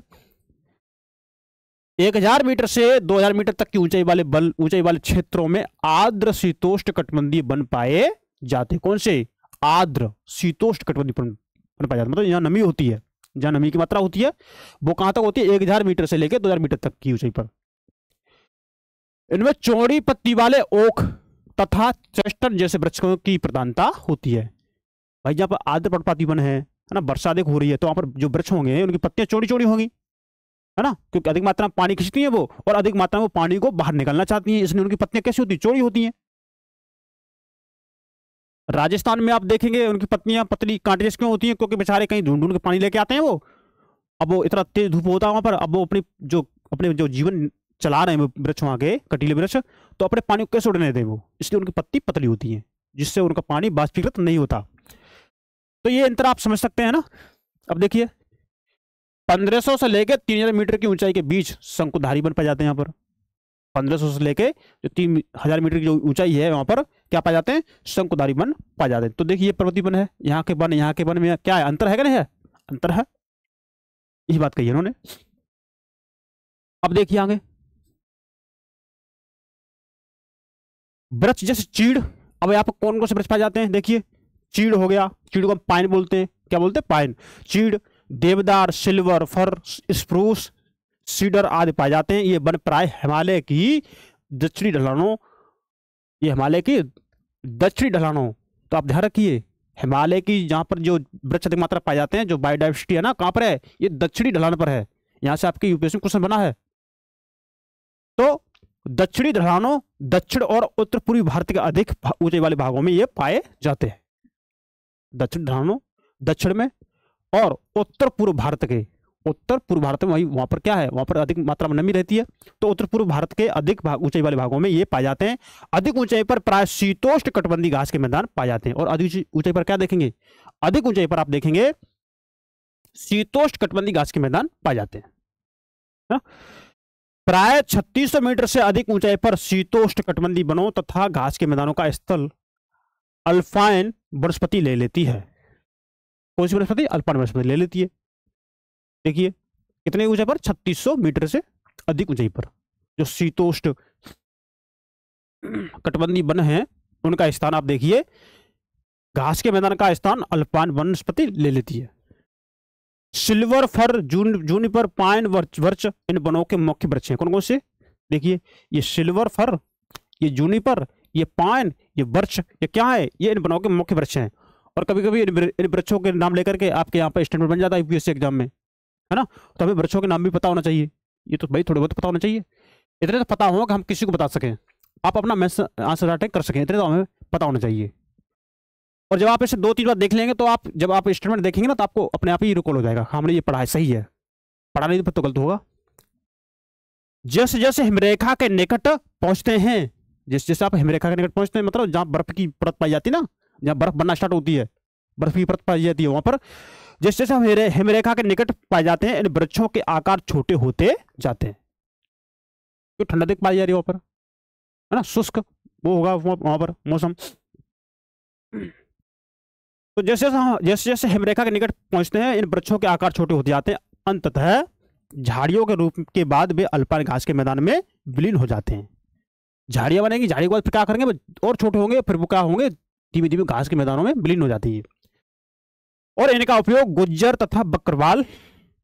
1000 मीटर से 2000 मीटर तक की ऊंचाई वाले क्षेत्रों में आर्द्र शीतोष्ण कटिबंधीय वन पाए जाते। कौन से? आर्द्र शीतोष्ण कटिबंधीय वन पाए जाते, मतलब यहाँ नमी होती है, जहां नमी की मात्रा होती है वो कहां तक होती है? 1000 मीटर से लेकर 2000 मीटर तक की ऊंचाई पर। इनमें चौड़ी पत्ती वाले ओक तथा चेस्टर जैसे वृक्षों की प्रधानता होती है। भाई जहां पर आर्द्र पर्णपाती वन है ना, वर्षा अधिक हो रही है, तो वहां पर जो वृक्ष होंगे उनकी पत्तियां चौड़ी चौड़ी होंगी, है ना, क्योंकि अधिक मात्रा में पानी खींचती है वो, और अधिक मात्रा में वो पानी को बाहर निकालना चाहती हैं, इसलिए उनकी पत्तियां कैसी होती है? चौड़ी होती हैं। राजस्थान में आप देखेंगे उनकी पत्तियां पतली कांटे जैसी क्यों होती हैं? क्योंकि बेचारे कहीं ढूंढ ढूंढ के पानी लेके आते हैं वो, अब वो इतना तेज धूप होता है वहां पर, अब वो अपने जो जीवन चला रहे हैं वृक्ष वहां के कटीले वृक्ष, तो अपने पानी को कैसे उड़ने दें वो, इसलिए उनकी पत्ती पतली होती है, जिससे उनका पानी बाष्पीकृत नहीं होता। तो ये अंतर आप समझ सकते हैं ना। अब देखिए, 1500 से लेके 3000 मीटर की ऊंचाई के बीच शंकुधारी वन पाए जाते हैं यहाँ पर। 1500 से लेके जो 3000 मीटर की जो ऊंचाई है वहां पर क्या पाए जाते हैं, शंकुधारी वन पाए जाते हैं। तो देखिए ये पर्वतीय वन है, यहाँ के वन यहाँ के वन में क्या है, अंतर है क्या नहीं है, अंतर है, यही बात कही इन्होंने। अब देखिए आगे, वृक्ष जैसे चीड़, अब यहाँ पर कौन कौन से वृक्ष पाए जाते हैं, देखिए चीड़ हो गया, चीड़ को हम पाइन बोलते हैं, क्या बोलते हैं, पाइन। चीड़, देवदार, सिल्वर, फर, स्प्रूस, सीडर आदि पाए जाते हैं। ये वन प्राय हिमालय की दक्षिणी ढलानों, ये हिमालय की दक्षिणी ढलानों, तो आप ध्यान रखिए हिमालय की जहां पर जो वृक्ष अधिक मात्रा पाए जाते हैं, जो बायोडाइवर्सिटी है ना, कहां पर है, ये दक्षिणी ढलान पर है। यहां से आपके यूपीएससी क्वेश्चन बना है। तो दक्षिणी ढलानों, दक्षिण और उत्तर पूर्वी भारत के अधिक ऊंचाई वाले भागों में ये पाए जाते हैं। दक्षिण ढलानों, दक्षिण में, और उत्तर पूर्व भारत के, उत्तर पूर्व भारत में वहां पर क्या है, वहां पर अधिक मात्रा में नमी रहती है। तो उत्तर पूर्व भारत के अधिक ऊंचाई वाले भागों में ये पाए जाते हैं। अधिक ऊंचाई पर प्राय शीतोष्ण कटिबंधीय घास के मैदान पाए जाते हैं। और अधिक ऊंचाई पर क्या देखेंगे, अधिक ऊंचाई पर आप देखेंगे शीतोष्ण कटिबंधीय घास के मैदान पाए जाते हैं ना? प्राय 3600 मीटर से अधिक ऊंचाई पर शीतोष्ण कटिबंधीय वनों तथा घास के मैदानों का स्थल अल्पाइन वनस्पति ले लेती है। कौन सी वनस्पति, अल्पाइन वनस्पति ले लेती है। देखिए कितने ऊंचाई पर, 3600 मीटर से अधिक ऊंचाई पर जो शीतोष्ण कटिबंधीय वन है उनका स्थान आप देखिए, घास के मैदान का स्थान अल्पाइन वनस्पति ले लेती है। सिल्वर, फर, जूनिपर, पाइन, वर्च इन वनों के मुख्य वृक्ष हैं। कौन कौन से, देखिए ये सिल्वर, फर, ये जूनिपर, ये पाइन, ये वर्च, ये क्या है, ये इन वनों के मुख्य वृक्ष हैं। और कभी कभी इन वृक्षों के नाम लेकर के आपके यहाँ पर स्टेटमेंट बन जाता है यूपीएससी एग्जाम में, है ना? तो हमें वृक्षों के नाम भी पता होना चाहिए, ये तो भाई थोड़े बहुत पता होना चाहिए, इतने तो पता हो कि हम किसी को बता सकें, आप अपना आंसर राइटिंग कर सकें, इतने तो हमें पता होना चाहिए। और जब आप इसे 2-3 बार देख लेंगे तो आप जब आप स्टेटमेंट देखेंगे ना तो आपको अपने आप ही रिकॉल हो जाएगा, हमने ये पढ़ा है, सही है, पढ़ा नहीं तो गलत होगा। जैसे जैसे हिमरेखा के निकट पहुंचते हैं, जैसे जैसे आप हिमरेखा के निकट पहुंचते हैं, मतलब जहां बर्फ की परत पाई जाती है ना, जहां बर्फ बनना स्टार्ट होती है, बर्फ की परत पाई जाती है, वहां पर जैसे जैसे हम हिमरेखा के निकट पाए जाते हैं, इन वृक्षों के आकार छोटे होते जाते हैं। तो ठंडा दिख पाई जा रही है वहां पर, है ना, शुष्क वो होगा वहां पर मौसम। तो जैसे जैसे हिमरेखा के निकट पहुंचते हैं, इन वृक्षों के आकार छोटे होते जाते हैं। अंततः झाड़ियों के रूप के बाद वे अल्पाइन घास के मैदान में विलीन हो जाते हैं। झाड़ियां बनेंगी, झाड़ी के बाद फिर क्या करेंगे, और छोटे होंगे, फिर वो क्या होंगे, धीमे धीमे घास के मैदानों में विलीन हो जाती है। और इनका उपयोग गुज्जर तथा बकरवाल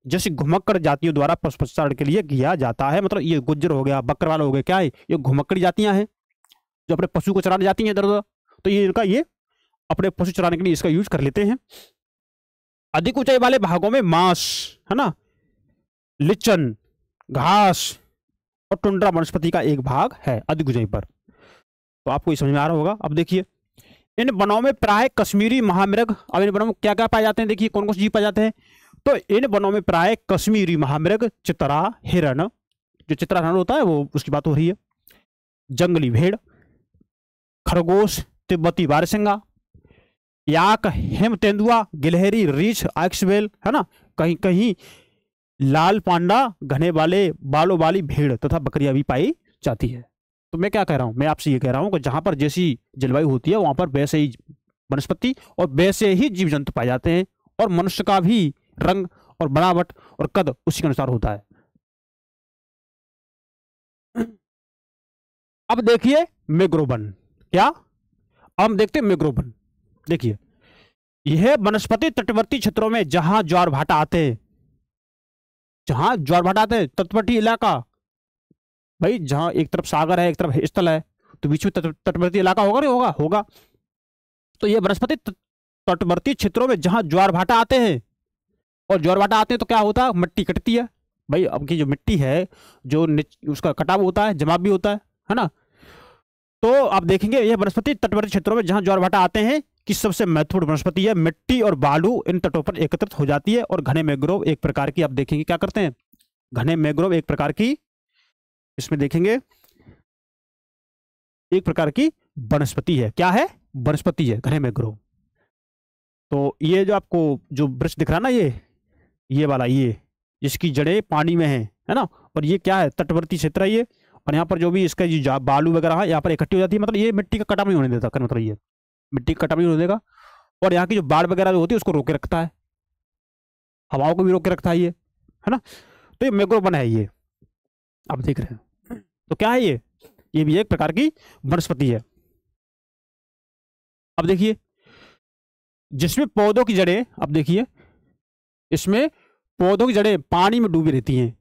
जैसी घुमक्कड़ जातियों द्वारा पशुचारण के लिए किया जाता है। मतलब ये गुज्जर हो गया, बकरवाल हो गया, क्या है, ये घुमक्कड़ी जातियां हैं जो अपने पशु को चराने जाती हैं इधर उधर, तो ये इनका ये अपने पशु चराने के लिए इसका यूज कर लेते हैं। अधिक ऊंचाई वाले भागों में मांस, है ना, लिचन, घास और टुंड्रा वनस्पति का एक भाग है अधिक ऊंचाई पर। तो आपको ये समझ में आ रहा होगा। अब देखिए इन वनों में प्राय कश्मीरी महामृग, अब इन वनों में क्या क्या पाए जाते हैं, देखिए कौन कौन से जीव पाए जाते हैं। तो इन वनों में प्राय कश्मीरी महामृग, चितरा हिरण, जो चितरा हिरण होता है वो उसकी बात हो रही है, जंगली भेड़, खरगोश, तिब्बती बारहसिंगा, याक, हिम तेंदुआ, गिलहरी, रीछ, आइक्सवेल, है ना, कहीं कहीं लाल पांडा, घने वाले बालों वाली भेड़ तथा बकरियां भी पाई जाती है। तो मैं क्या कह रहा हूं, मैं आपसे ये कह रहा हूं कि जहां पर जैसी जलवायु होती है वहां पर वैसे ही वनस्पति और वैसे ही जीव जंतु पाए जाते हैं, और मनुष्य का भी रंग और बनावट और कद उसी के अनुसार होता है। अब देखिए मैंग्रोव वन, क्या, अब हम देखते हैं मैंग्रोव वन। देखिए यह वनस्पति तटवर्ती क्षेत्रों में जहां ज्वार भाटा आते हैं, जहां ज्वार भाटा आते हैं, तटवर्ती इलाका, भाई जहां एक तरफ सागर है एक तरफ स्थल है, तो बीच में तटवर्ती इलाका होगा, नहीं होगा, होगा। तो यह वनस्पति तटवर्ती क्षेत्रों में जहां ज्वार भाटा आते हैं, और ज्वार भाटा आते हैं तो क्या होता है, मिट्टी कटती है। भाई अब की जो मिट्टी है जो उसका कटाव होता है, जमाव भी होता है ना। तो आप देखेंगे यह वनस्पति तटवर्ती क्षेत्रों में जहां ज्वार भाटा आते हैं कि सबसे महत्वपूर्ण वनस्पति है। मिट्टी और बालू इन तटों पर एकत्रित हो जाती है, और घने मैंग्रोव एक प्रकार की, आप देखेंगे क्या करते हैं, घने मैंग्रोव एक प्रकार की, इसमें देखेंगे एक प्रकार की वनस्पति है। क्या है, वनस्पति है, घने मैंग्रोव। तो ये जो आपको जो वृक्ष दिख रहा है ना, ये वाला, ये जिसकी जड़ें पानी में है ना, और ये क्या है, तटवर्ती क्षेत्र है ये, और यहाँ पर जो भी इसका जो बालू वगैरह है यहाँ पर इकट्ठी हो जाती है, मतलब ये मिट्टी का कटाव नहीं होने देता, मतलब ये मिट्टी का कटाव नहीं होने देगा, और यहाँ की जो बाढ़ वगैरह जो होती है उसको रोके रखता है, हवाओं को भी रोके रखता है ये, है ना। तो ये मैंग्रोव वन है ये, आप देख रहे हैं। तो क्या है ये भी एक प्रकार की वनस्पति है। अब देखिए, जिसमें पौधों की जड़ें, अब देखिए इसमें पौधों की जड़ें पानी में डूबी रहती हैं,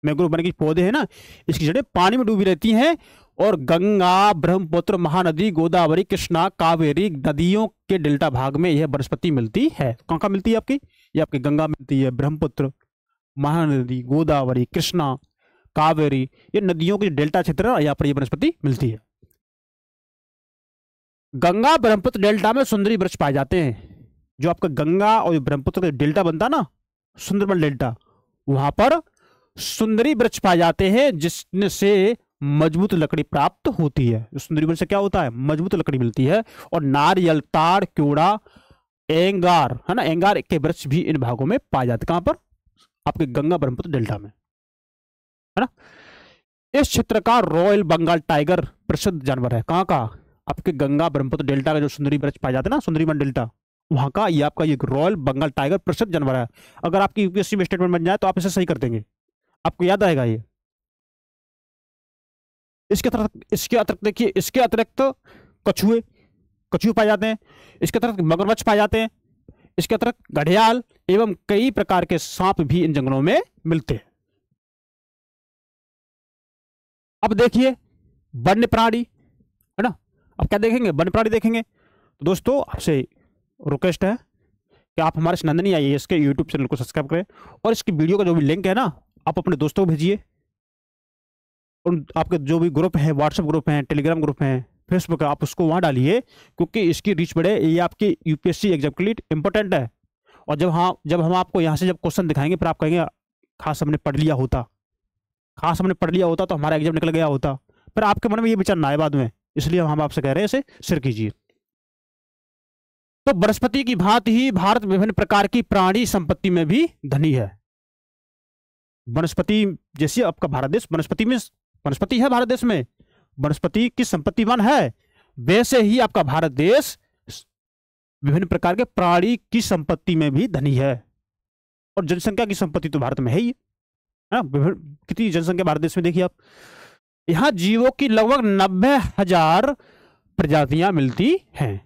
मैंग्रोव वन के पौधे हैं ना, इसकी जड़ें पानी में डूबी रहती हैं, और गंगा, ब्रह्मपुत्र, महानदी, गोदावरी, कृष्णा, कावेरी नदियों के डेल्टा भाग में यह वनस्पति मिलती है। कहाँ कहाँ मिलती है आपकी, ये आपकी गंगा मिलती है, ब्रह्मपुत्र, महानदी, गोदावरी, कृष्णा, कावेरी, ये नदियों के डेल्टा क्षेत्र है, यहाँ पर ये वनस्पति मिलती है। गंगा ब्रह्मपुत्र डेल्टा में सुंदरी वृक्ष पाए जाते हैं। जो आपका गंगा और ब्रह्मपुत्र का डेल्टा बनता ना, सुंदरबन डेल्टा, वहां पर सुंदरी वृक्ष पाए जाते हैं, जिससे मजबूत लकड़ी प्राप्त होती है। सुंदरी वृक्ष से क्या होता है, मजबूत लकड़ी मिलती है। और नारियल, ताड़, क्योड़ा, एंगार, है ना, एंगार के वृक्ष भी इन भागों में पाए जाते हैं। कहां पर, आपके गंगा ब्रह्मपुत्र डेल्टा में, है ना। इस क्षेत्र का रॉयल बंगाल टाइगर प्रसिद्ध जानवर है। कहाँ का, आपके गंगा ब्रह्मपुत्र डेल्टा का जो सुंदरी वृक्ष पाए जाते हैं ना, सुंदरीवन डेल्टा, वहां का ये आपका ये रॉयल बंगाल टाइगर प्रसिद्ध जानवर है। अगर आपकी यूपीएससी में स्टेटमेंट बन जाए तो आप इसे सही कर देंगे, आपको याद आएगा ये। इसके अतिरिक्त देखिए, इसके अतिरिक्त कछुए पाए जाते हैं, इसके अतिरिक्त मगरमच्छ पाए जाते हैं, इसके अतिरिक्त घड़ियाल एवं कई प्रकार के सांप भी इन जंगलों में मिलते हैं। अब देखिए वन्य प्राणी, है ना, अब क्या देखेंगे, वन्य प्राणी देखेंगे। तो दोस्तों आपसे रिक्वेस्ट है कि आप हमारे नंदिनी IAS के यूट्यूब चैनल को सब्सक्राइब करें, और इसकी वीडियो का जो भी लिंक है ना, आप अपने दोस्तों को भेजिए। उन आपके जो भी ग्रुप हैं, व्हाट्सएप ग्रुप हैं, टेलीग्राम ग्रुप हैं, फेसबुक है, आप उसको वहाँ डालिए, क्योंकि इसकी रीच बढ़े। ये आपकी यूपीएससी एग्जाम के लिए इंपॉर्टेंट है। और जब हम आपको यहाँ से जब क्वेश्चन दिखाएंगे, फिर आप कहेंगे खास हमने पढ़ लिया होता, खास हमने पढ़ लिया होता तो हमारा एग्जाम निकल गया होता, फिर आपके मन में ये विचार ना आए बाद में। इसलिए हम आपसे कह रहे हैं इसे शेयर कीजिए। तो वनस्पति की भांति ही भारत विभिन्न प्रकार की प्राणी संपत्ति में भी धनी है। वनस्पति जैसे आपका भारत देश वनस्पति है, भारत देश में वनस्पति की संपत्तिवान है, वैसे ही आपका भारत देश विभिन्न प्रकार के प्राणी की संपत्ति में भी धनी है। और जनसंख्या की संपत्ति तो भारत में है ही, है ना। कितनी जनसंख्या भारत देश में देखिए आप, यहां जीवों की लगभग 90,000 प्रजातियां मिलती हैं।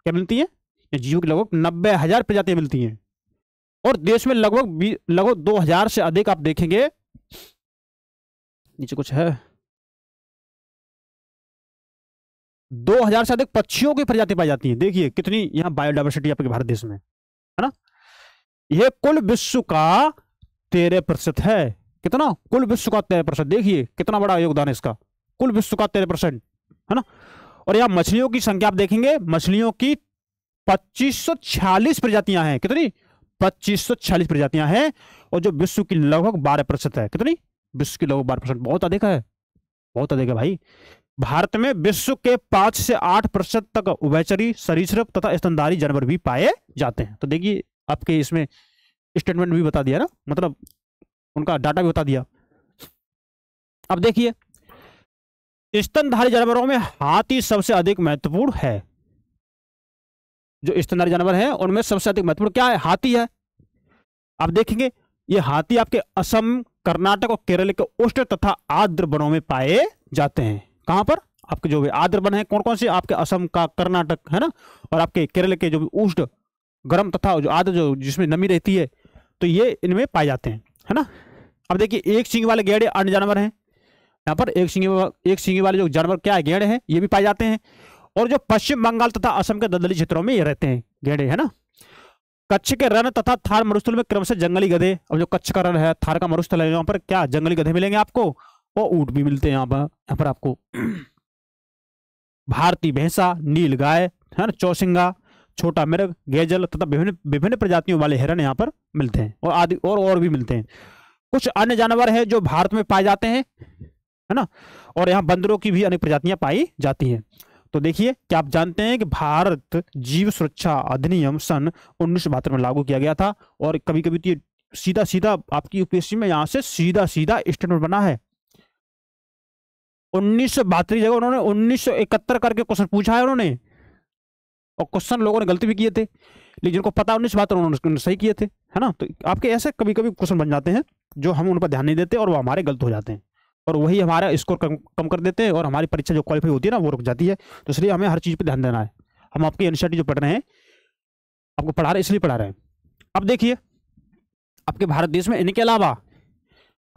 क्या मिलती हैं, जीवों की लगभग 90,000 प्रजातियां मिलती हैं। और देश में लगभग 2000 से अधिक, आप देखेंगे नीचे कुछ है, 2000 से अधिक पक्षियों की प्रजाति पाई जाती है। देखिए कितनी यहाँ बायोडाइवर्सिटी आपके भारत देश में, है ना। यह कुल विश्व का 13% है। कितना, कुल विश्व का 13%। देखिए कितना बड़ा योगदान है इसका, कुल विश्व का 13%, है ना। और यहाँ मछलियों की संख्या आप देखेंगे, मछलियों की 2546 प्रजातियां हैं। कितनी, 2546 प्रजातियां हैं। और जो विश्व की लगभग 12% है। कितनी, विश्व की लगभग 12%, बहुत अधिक है, बहुत अधिक है भाई। भारत में विश्व के 5 से 8% तक उभयचरी, सरीसृप तथा स्तनधारी जानवर भी पाए जाते हैं। तो देखिए आपके इसमें स्टेटमेंट भी बता दिया ना, मतलब उनका डाटा भी बता दिया। अब देखिए स्तनधारी जानवरों में हाथी सबसे अधिक महत्वपूर्ण है। जो स्तनधारी जानवर है उनमें सबसे अधिक महत्वपूर्ण क्या है, हाथी है। आप देखेंगे ये हाथी आपके असम, कर्नाटक और केरल के उष्ण तथा आर्द्र वनों में पाए जाते हैं। कहां पर, आपके जो भी आर्द्र वन है, कौन कौन से, आपके असम का, कर्नाटक, है ना, और आपके केरल के जो भी उष्ण, गर्म तथा जो आर्द्र, जो जिसमें नमी रहती है, तो ये इनमें पाए जाते हैं, है ना। अब देखिए एक सींग वाले गेड़े अन्य जानवर हैं। यहाँ पर एक सींग वाले जो जानवर क्या है, गेड़े हैं, ये भी पाए जाते हैं। और जो पश्चिम बंगाल तथा असम के दलदली क्षेत्रों में ये रहते हैं गेड़े, है ना। कच्छ के रण तथा थार मरुस्थल में क्रम से जंगली गधे, अब जो कच्छ का रण है, थार का मरुस्थल है, यहाँ पर क्या जंगली गधे मिलेंगे आपको, और ऊंट भी मिलते हैं यहाँ पर आपको। भारतीय भैंसा, नील गाय, है ना, चौसिंगा, छोटा मिर्ग, गेजल तथा विभिन्न प्रजातियों वाले हिरण यहाँ पर मिलते हैं। और आदि और भी मिलते हैं। कुछ अन्य जानवर है जो भारत में पाए जाते हैं, है ना। और यहाँ बंदरों की भी अनेक प्रजातियां पाई जाती हैं। तो देखिए क्या आप जानते हैं कि भारत जीव सुरक्षा अधिनियम सन 1972 में लागू किया गया था। और कभी कभी तो सीधा सीधा आपकी यूपीएससी में यहां से सीधा सीधा स्टेटमेंट बना है। 1972 जगह उन्होंने 1971 करके क्वेश्चन पूछा है उन्होंने, और क्वेश्चन लोगों ने गलती भी किए थे, लेकिन जिनको पता 1972 उन्होंने सही किए थे, है ना। तो आपके ऐसे कभी कभी क्वेश्चन बन जाते हैं जो हम उन पर ध्यान नहीं देते और वो हमारे गलत हो जाते हैं, और वही हमारा स्कोर कम कर देते हैं, और हमारी परीक्षा जो क्वालिफाई होती है ना वो रुक जाती है। तो इसलिए हमें हर चीज़ पर ध्यान देना है। हम आपकी एनसीईआरटी जो पढ़ रहे हैं, आपको पढ़ा रहे इसलिए पढ़ा रहे हैं। अब देखिए, आपके भारत देश में इनके अलावा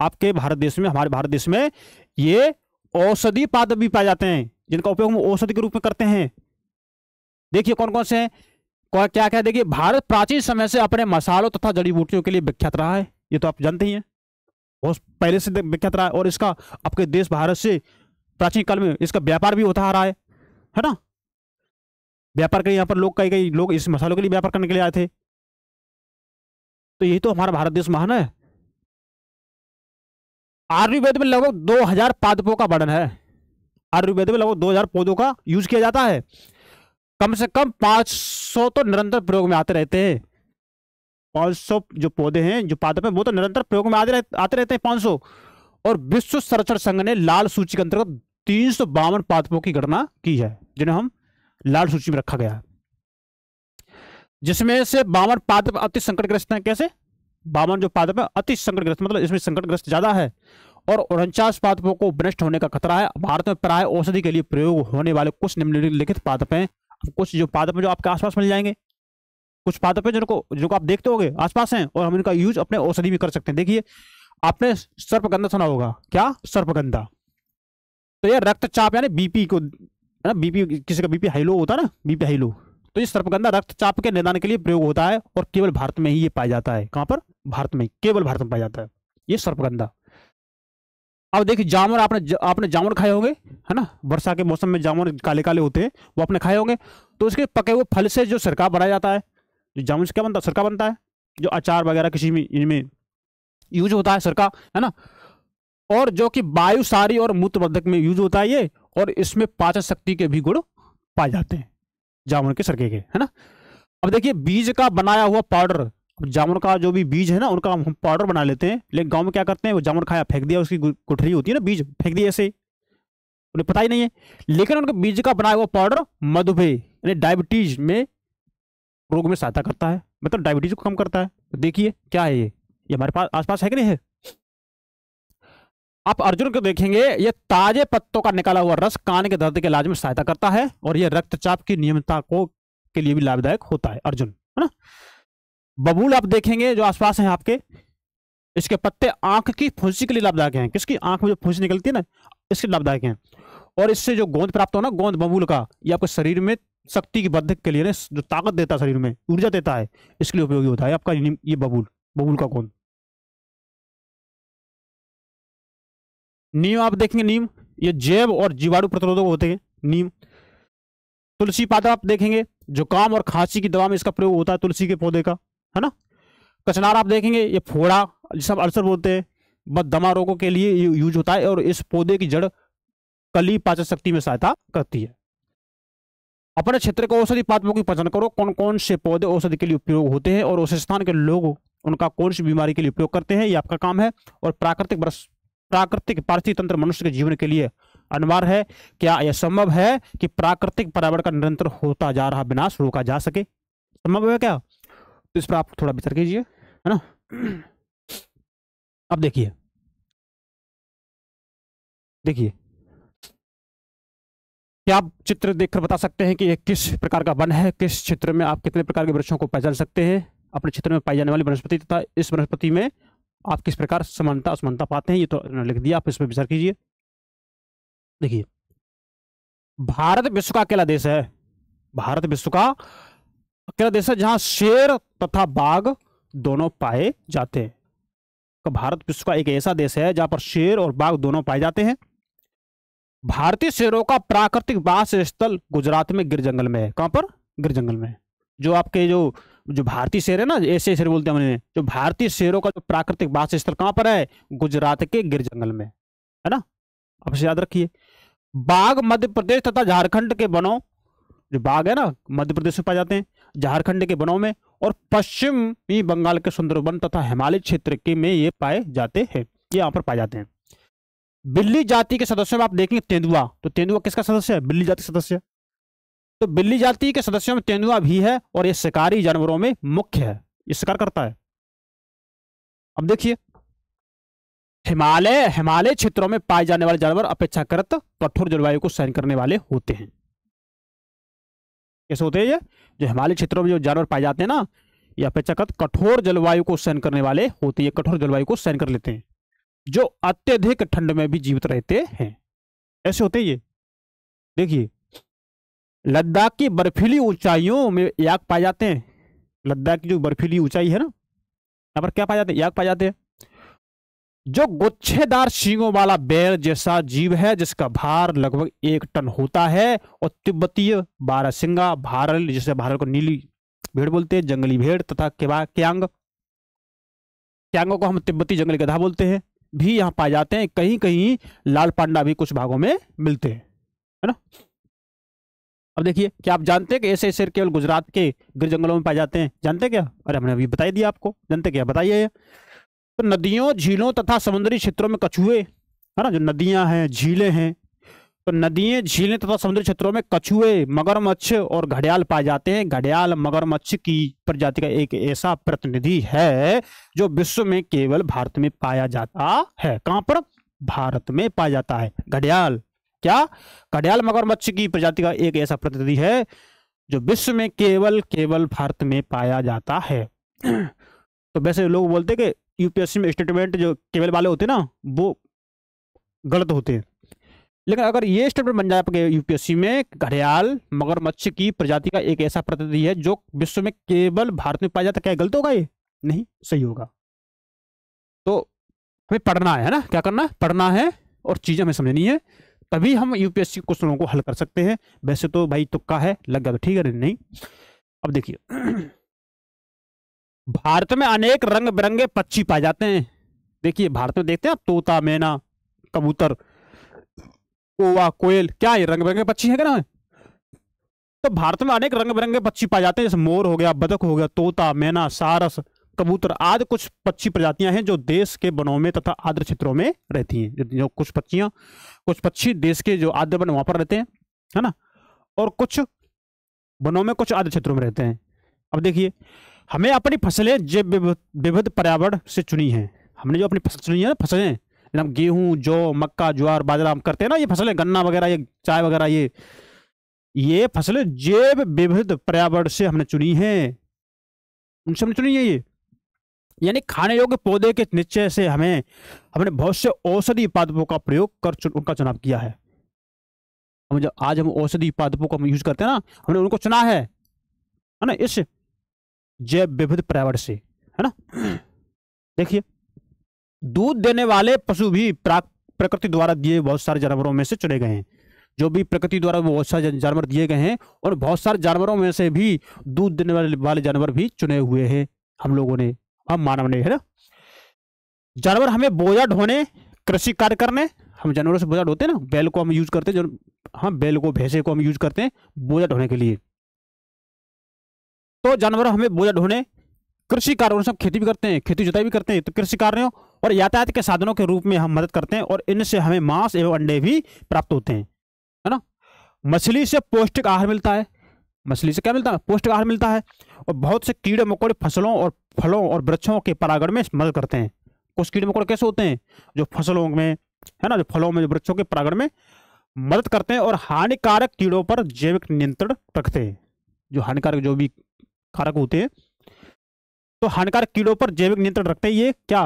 आपके भारत देश में, हमारे भारत देश में ये औषधि पादप भी पाए जाते हैं, जिनका उपयोग हम औषधि के रूप में करते हैं। देखिए कौन कौन से हैं, क्या क्या। देखिए, भारत प्राचीन समय से अपने मसालों तथा जड़ी बूटियों के लिए विख्यात रहा है, ये तो आप जानते ही हैं, बहुत पहले से विख्यात रहा है। और इसका आपके देश भारत से प्राचीन काल में इसका व्यापार भी होता आ रहा है ना। व्यापार के यहाँ पर लोग कई लोग इस मसालों के लिए व्यापार करने के लिए आए थे। तो यही तो हमारा भारत देश महान है। आयुर्वेद में लगभग 2000 पादपों का वर्णन है। आयुर्वेद में लगभग 2000 पौधों का यूज किया जाता है। कम से कम 500 तो निरंतर प्रयोग में आते रहते हैं। 500 जो पौधे हैं, जो पादप हैं, वो तो निरंतर प्रयोग में आते रहते हैं 500। और विश्व संरक्षण संघ ने लाल सूची के अंतर्गत 352 पादपों की गणना की है, जिन्हें हम लाल सूची में रखा गया है, जिसमें से 52 पादप अति संकटग्रस्त हैं। कैसे 52 जो पादप है अति संकटग्रस्त, मतलब इसमें संकटग्रस्त ज्यादा है, और 49 पादपों को विनष्ट होने का खतरा है। भारत में प्राय औषधि के लिए प्रयोग होने वाले कुछ निम्नलिखित पादप हैं। कुछ जो पादप हैं जो आपके आसपास मिल जाएंगे, कुछ पादप हैं जिनको आप देखते होंगे आसपास हैं, और हम इनका यूज अपने औषधि में कर सकते हैं। देखिए, आपने सर्पगंधा सुना होगा। क्या सर्पगंधा? तो यह रक्तचाप यानी बीपी को, है ना, बीपी, किसी का बीपी हाई लो होता है ना, बीपी हाई लो, तो ये सर्पगंधा रक्तचाप के निदान के लिए प्रयोग होता है, और केवल भारत में ही ये पाया जाता है। कहां पर? भारत में, केवल भारत में पाया जाता है ये सर्पगंधा। अब देखिए, जामुन, आपने जामुन खाए होंगे, है ना, वर्षा के मौसम में जामुन काले काले होते हैं, वो आपने खाए होंगे। तो उसके पके हुए फल से जो सिरका बनाया जाता है, जो जामुन से क्या बनता है, सिरका बनता है, जो अचार वगैरह किसी में इनमें यूज होता है सिरका, है ना। और जो कि वायु सारी और मूत्रवर्धक में यूज होता है ये, और इसमें पाचन शक्ति के भी गुण पाए जाते हैं जामुन के सिरके के, है ना। अब देखिए, बीज का बनाया हुआ पाउडर, जामुन का जो भी बीज है ना, उनका हम पाउडर बना लेते हैं। लेकिन गांव में क्या करते हैं, वो जामुन खाया फेंक दिया, उसकी गुठली होती है ना, बीज फेंक दिया ऐसे, उन्हें पता ही नहीं है। लेकिन उनके बीज का बनाया हुआ पाउडर मधुमेह यानी डायबिटीज में रोग में सहायता करता है, मतलब डायबिटीज को कम करता है। तो देखिए क्या है ये हमारे पास आसपास है कि नहीं है। आप अर्जुन को देखेंगे, ये ताजे पत्तों का निकाला हुआ रस कान के दर्द के इलाज में सहायता करता है, और यह रक्तचाप की नियमितता को के लिए भी लाभदायक होता है अर्जुन, है ना। बबूल आप देखेंगे जो आसपास हैं आपके, इसके पत्ते आंख की फुंसी के लिए लाभदायक हैं। किसकी? आंख में जो फुंसी निकलती है ना, इसके लाभदायक हैं। और इससे जो गोंद प्राप्त हो ना, गोंद बबूल का, ये आपके शरीर में शक्ति की वर्धक के लिए, जो ताकत देता है, शरीर में ऊर्जा देता है, इसके लिए उपयोगी होता है आपका ये बबूल का गोंद। नीम आप देखेंगे, नीम ये जैव और जीवाणु प्रतिरोधक होते हैं नीम। तुलसी पाता आप देखेंगे, जुकाम और खांसी की दवा में इसका प्रयोग होता है, तुलसी के पौधे का, है ना। कचनार आप देखेंगे, ये फोड़ा जिसे अल्सर बोलते हैं, बददमा रोगों के लिए ये यूज होता है, और इस पौधे की जड़ कली पाचन शक्ति में सहायता करती है। अपने क्षेत्र को औषधि पादपों की पहचान करो, कौन कौन से पौधे औषधि के लिए उपयोग होते हैं, और उस स्थान के लोग उनका कौन सी बीमारी के लिए उपयोग करते हैं, ये आपका काम है। और प्राकृतिक पारिस्थितिक तंत्र मनुष्य के जीवन के लिए अनिवार्य है। क्या यह संभव है कि प्राकृतिक पर्यावरण का निरंतर होता जा रहा विनाश रोका जा सके? संभव है क्या? तो इस पर आप थोड़ा विचार कीजिए, है ना। अब देखिए क्या आप चित्र देखकर बता सकते हैं कि यह किस प्रकार का वन है? किस क्षेत्र में आप कितने प्रकार के वृक्षों को पहचान सकते हैं? अपने क्षेत्र में पाई जाने वाली वनस्पति तथा इस वनस्पति में आप किस प्रकार समानता असमानता पाते हैं, ये तो लिख दिया, आप इस पर विचार कीजिए। देखिए, भारत विश्व का अकेला देश है, भारत विश्व का अकेला देश है जहां शेर तथा बाघ दोनों पाए जाते हैं। तो भारत विश्व का एक ऐसा देश है जहां पर शेर और बाघ दोनोों पाए जाते हैं। भारतीय शेरों का प्राकृतिक वास स्थल गुजरात में गिर जंगल में है। कहां पर? गिर जंगल में। जो आपके जो भारतीय शेर है ना, ऐसे शेर बोलते हैं हमने, जो भारतीय शेरों का जो प्राकृतिक वास स्थल कहां पर है? गुजरात के गिर जंगल में, है ना। आप इसे याद रखिए। बाघ मध्य प्रदेश तथा झारखंड के वनों जो बाघ है ना, मध्य प्रदेश में पाए जाते हैं, झारखंड के वनों में, और पश्चिमी बंगाल के सुंदरवन तथा हिमालय क्षेत्र के में ये पाए जाते हैं, ये यहाँ पर पाए जाते हैं। बिल्ली जाति के सदस्यों में आप देखेंगे तेंदुआ, तो तेंदुआ किसका सदस्य है? बिल्ली जाति सदस्य। तो बिल्ली जाति के सदस्यों में तेंदुआ भी है, और ये शिकारी जानवरों में मुख्य है, ये शिकार करता है। अब देखिए, हिमालय क्षेत्रों में पाए जाने वाले जानवर अपेक्षाकृत कठोर जलवायु को सहन करने वाले होते हैं। कैसे होते हैं ये? जो हिमालय क्षेत्रों में जो जानवर पाए जाते हैं ना, ये अपेक्षाकृत कठोर जलवायु को सहन करने वाले होते हैं, कठोर जलवायु को सहन कर लेते हैं, जो अत्यधिक ठंड में भी जीवित रहते हैं। ऐसे होते हैं ये। देखिए, लद्दाख की बर्फीली ऊंचाइयों में याक पाए जाते हैं। लद्दाख की जो बर्फीली ऊंचाई है ना, यहाँ पर क्या पाए जाते हैं? याक पाए जाते हैं, जो गुच्छेदार सींगों वाला बैल जैसा जीव है, जिसका भार लगभग 1 टन होता है, और तिब्बतीय बारहसिंगा, भारल, जिसे भारल को नीली भेड़ बोलते हैं, जंगली भेड़, तथा क्यांगों को हम तिब्बती जंगली गधा बोलते हैं, भी यहाँ पाए जाते हैं। कहीं कहीं लाल पांडा भी कुछ भागों में मिलते हैं, है ना। अब देखिए, क्या आप जानते हैं कि ऐसे शेर केवल गुजरात के गिर जंगलों में पाए जाते हैं? जानते हैं क्या? अरे हमने अभी बता दिया आपको। जानते क्या? बताइए। तो नदियों, झीलों तथा समुद्री क्षेत्रों में कछुए, है ना, जो नदियां हैं, झीलें हैं, तो नदियां, झीलें तथा समुद्री क्षेत्रों में कछुए, मगरमच्छ और घड़ियाल पाए जाते हैं। घड़ियाल मगरमच्छ की प्रजाति का एक ऐसा प्रतिनिधि है जो विश्व में केवल भारत में पाया जाता है। कहां पर? भारत में पाया जाता है घड़ियाल। क्या? घड़ियाल मगरमच्छ की प्रजाति का एक ऐसा प्रतिनिधि है जो विश्व में केवल भारत में पाया जाता है। तो वैसे लोग बोलते हैं कि यूपीएससी में स्टेटमेंट जो केवल वाले होते हैं ना, वो गलत होते हैं, लेकिन अगर ये स्टेटमेंट बन जाए आपके यूपीएससी में, घड़ियाल मगरमच्छ की प्रजाति का एक ऐसा प्रतिनिधि है जो विश्व में केवल भारत में पाया जाता है, क्या गलत होगा? ये नहीं, सही होगा। तो हमें पढ़ना है ना, क्या करना है? पढ़ना है और चीजें हमें समझनी है, तभी हम यूपीएससी क्वेश्चनों को हल कर सकते हैं। वैसे तो भाई तुक्का है, लग गया तो ठीक है, नहीं। अब देखिए, भारत में अनेक रंग बिरंगे पक्षी पाए जाते हैं। देखिए, भारत में देखते हैं आप, तोता, मैना, कबूतर, कौवा, कोयल, क्या ये रंग बिरंगे पक्षी है क्या? तो भारत में अनेक रंग बिरंगे पक्षी पाए जाते हैं, जैसे मोर हो गया, बतख हो गया, तोता, मैना, सारस, कबूतर आदि कुछ पक्षी प्रजातियां हैं जो देश के वनों में तथा आर्द्र क्षेत्रों में रहती हैं। जो कुछ पक्षी देश के जो आर्द्र वन वहां पर रहते हैं, है ना, और कुछ वनों में, कुछ आर्द्र क्षेत्रों में रहते हैं। अब देखिए, हमें अपनी फसलें जैव विविध पर्यावरण से चुनी है। हमने जो अपनी फसल चुनी है ना, फसलें, हम गेहूं, जौ, मक्का, ज्वार, बाजरा हम करते हैं ना, ये फसलें, गन्ना वगैरह, ये चाय वगैरह, ये फसलें जैव विविध पर्यावरण से हमने चुनी है, उनसे हमने चुनी है ये। यानी खाने योग्य पौधे के निश्चय से हमने बहुत से औषधि पादपों का प्रयोग कर उनका चुनाव किया है। आज हम औषधि पादपों को हम यूज करते हैं ना, हमने उनको चुना है ना, इस जैव विविध पर्यावरण से, है ना। देखिए, दूध देने वाले पशु भी प्रकृति द्वारा दिए बहुत सारे जानवरों में से चुने गए हैं। जो भी प्रकृति द्वारा बहुत सारे जानवर दिए गए हैं, और बहुत सारे जानवरों में से भी दूध देने वाले जानवर भी चुने हुए हैं हम लोगों ने, हम मानव ने, है ना। जानवर हमें बोझा ढोने, कृषि कार्य करने, हम जानवरों से बोझा ढोते हैं ना, बैल को हम यूज करते हैं, हम बैल को, भैंसे को हम यूज करते हैं बोझा ढोने के लिए। तो जानवर हमें बोझा ढोने, कृषि कार्यों, सब खेती भी करते हैं, खेती जुताई भी करते हैं, तो कृषि कार्यों और यातायात के साधनों के रूप में हम मदद करते हैं, और इनसे हमें मांस एवं अंडे भी प्राप्त होते हैं, है ना। मछली से पौष्टिक आहार मिलता है। मछली से क्या मिलता है? पौष्टिक आहार मिलता है। और बहुत से कीड़े मकोड़े फसलों और फलों और वृक्षों के परागण में मदद करते हैं। कुछ कीड़े मकोड़े कैसे होते हैं? जो फसलों में, है ना, जो फलों में, जो वृक्षों के परागण में मदद करते हैं, और हानिकारक कीड़ों पर जैविक नियंत्रण रखते हैं। जो हानिकारक, जो भी कारक होते हैं, तो हानिकारक कीड़ों पर जैविक नियंत्रण रखते हैं। ये क्या?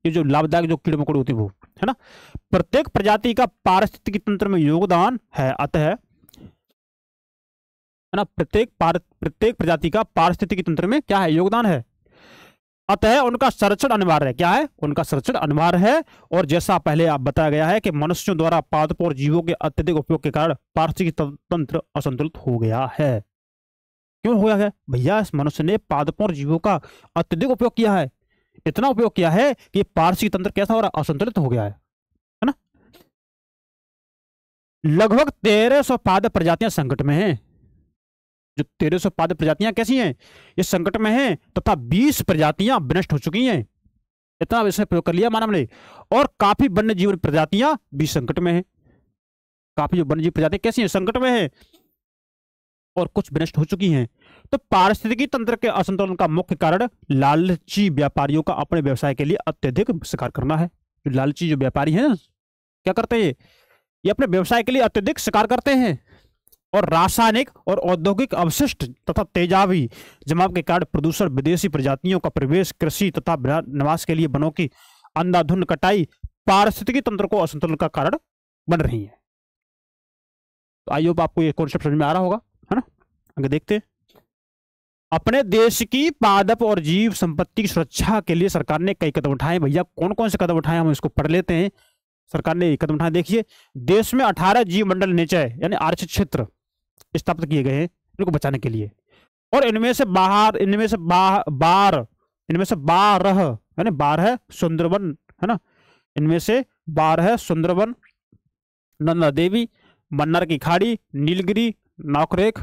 ये जो लाभदायक जो कीड़े मकोड़े होते हैं वो, है ना। प्रत्येक प्रजाति का पारिस्थितिकी तंत्र में योगदान है, अतः, है ना, प्रत्येक प्रजाति का पारिस्थितिकी तंत्र में क्या है? योगदान है, अतः उनका संरक्षण अनिवार्य है। क्या है? उनका संरक्षण अनिवार्य है। और जैसा पहले आप बताया गया है कि मनुष्यों द्वारा पादपों और जीवों के अत्यधिक उपयोग के कारण पारिस्थितिकी तंत्र असंतुलित हो गया है। क्यों हो गया है भैया? इस मनुष्य ने पादपों और जीवों का अत्यधिक उपयोग किया है, इतना उपयोग किया है कि पारिस्थितिकी तंत्र कैसा हो रहा है? असंतुलित हो गया है ना। लगभग 1300 पादप प्रजातियां संकट में हैं। जो 1300 पादप प्रजातियां कैसी हैं, ये संकट में हैं तथा 20 प्रजातियां विनष्ट हो चुकी हैं। इतना इसमें प्रयोग कर लिया मानव ने। और काफी वन्य जीव प्रजातियां भी संकट में हैं। काफी जो वन्य जीव प्रजातियां कैसी हैं, संकट में है और कुछ विनष्ट हो चुकी हैं। तो पारिस्थितिकी तंत्र के असंतुलन का मुख्य कारण लालची व्यापारियों का अपने व्यवसाय के लिए अत्यधिक शिकार करना है। जो लालची जो व्यापारी हैं क्या करते हैं, ये अपने व्यवसाय के लिए अत्यधिक शिकार करते हैं और रासायनिक और औद्योगिक अवशिष्ट तथा तेजाबी जमाव के कारण प्रदूषण, विदेशी प्रजातियों का प्रवेश, कृषि तथा निवास के लिए वनों की अंधाधुंध कटाई पारिस्थितिकी तंत्र को असंतुलन का कारण बन रही है। तो आई होप आपको ये कॉन्सेप्ट समझ में आ रहा होगा, है ना। आगे देखते हैं। अपने देश की पादप और जीव संपत्ति की सुरक्षा के लिए सरकार ने कई कदम उठाए। भैया कौन कौन से कदम उठाए, हम इसको पढ़ लेते हैं। सरकार ने कदम उठाए, देखिए। देश में 18 जीव मंडल निचय यानी आरक्षित क्षेत्र स्थापित किए गए हैं इनको बचाने के लिए। और इनमें से 12 यानी 12 सुंदरवन, है ना। इनमें से 12 सुंदरवन, नंदा देवी, मन्नार की खाड़ी, नीलगिरी, नौकरेख,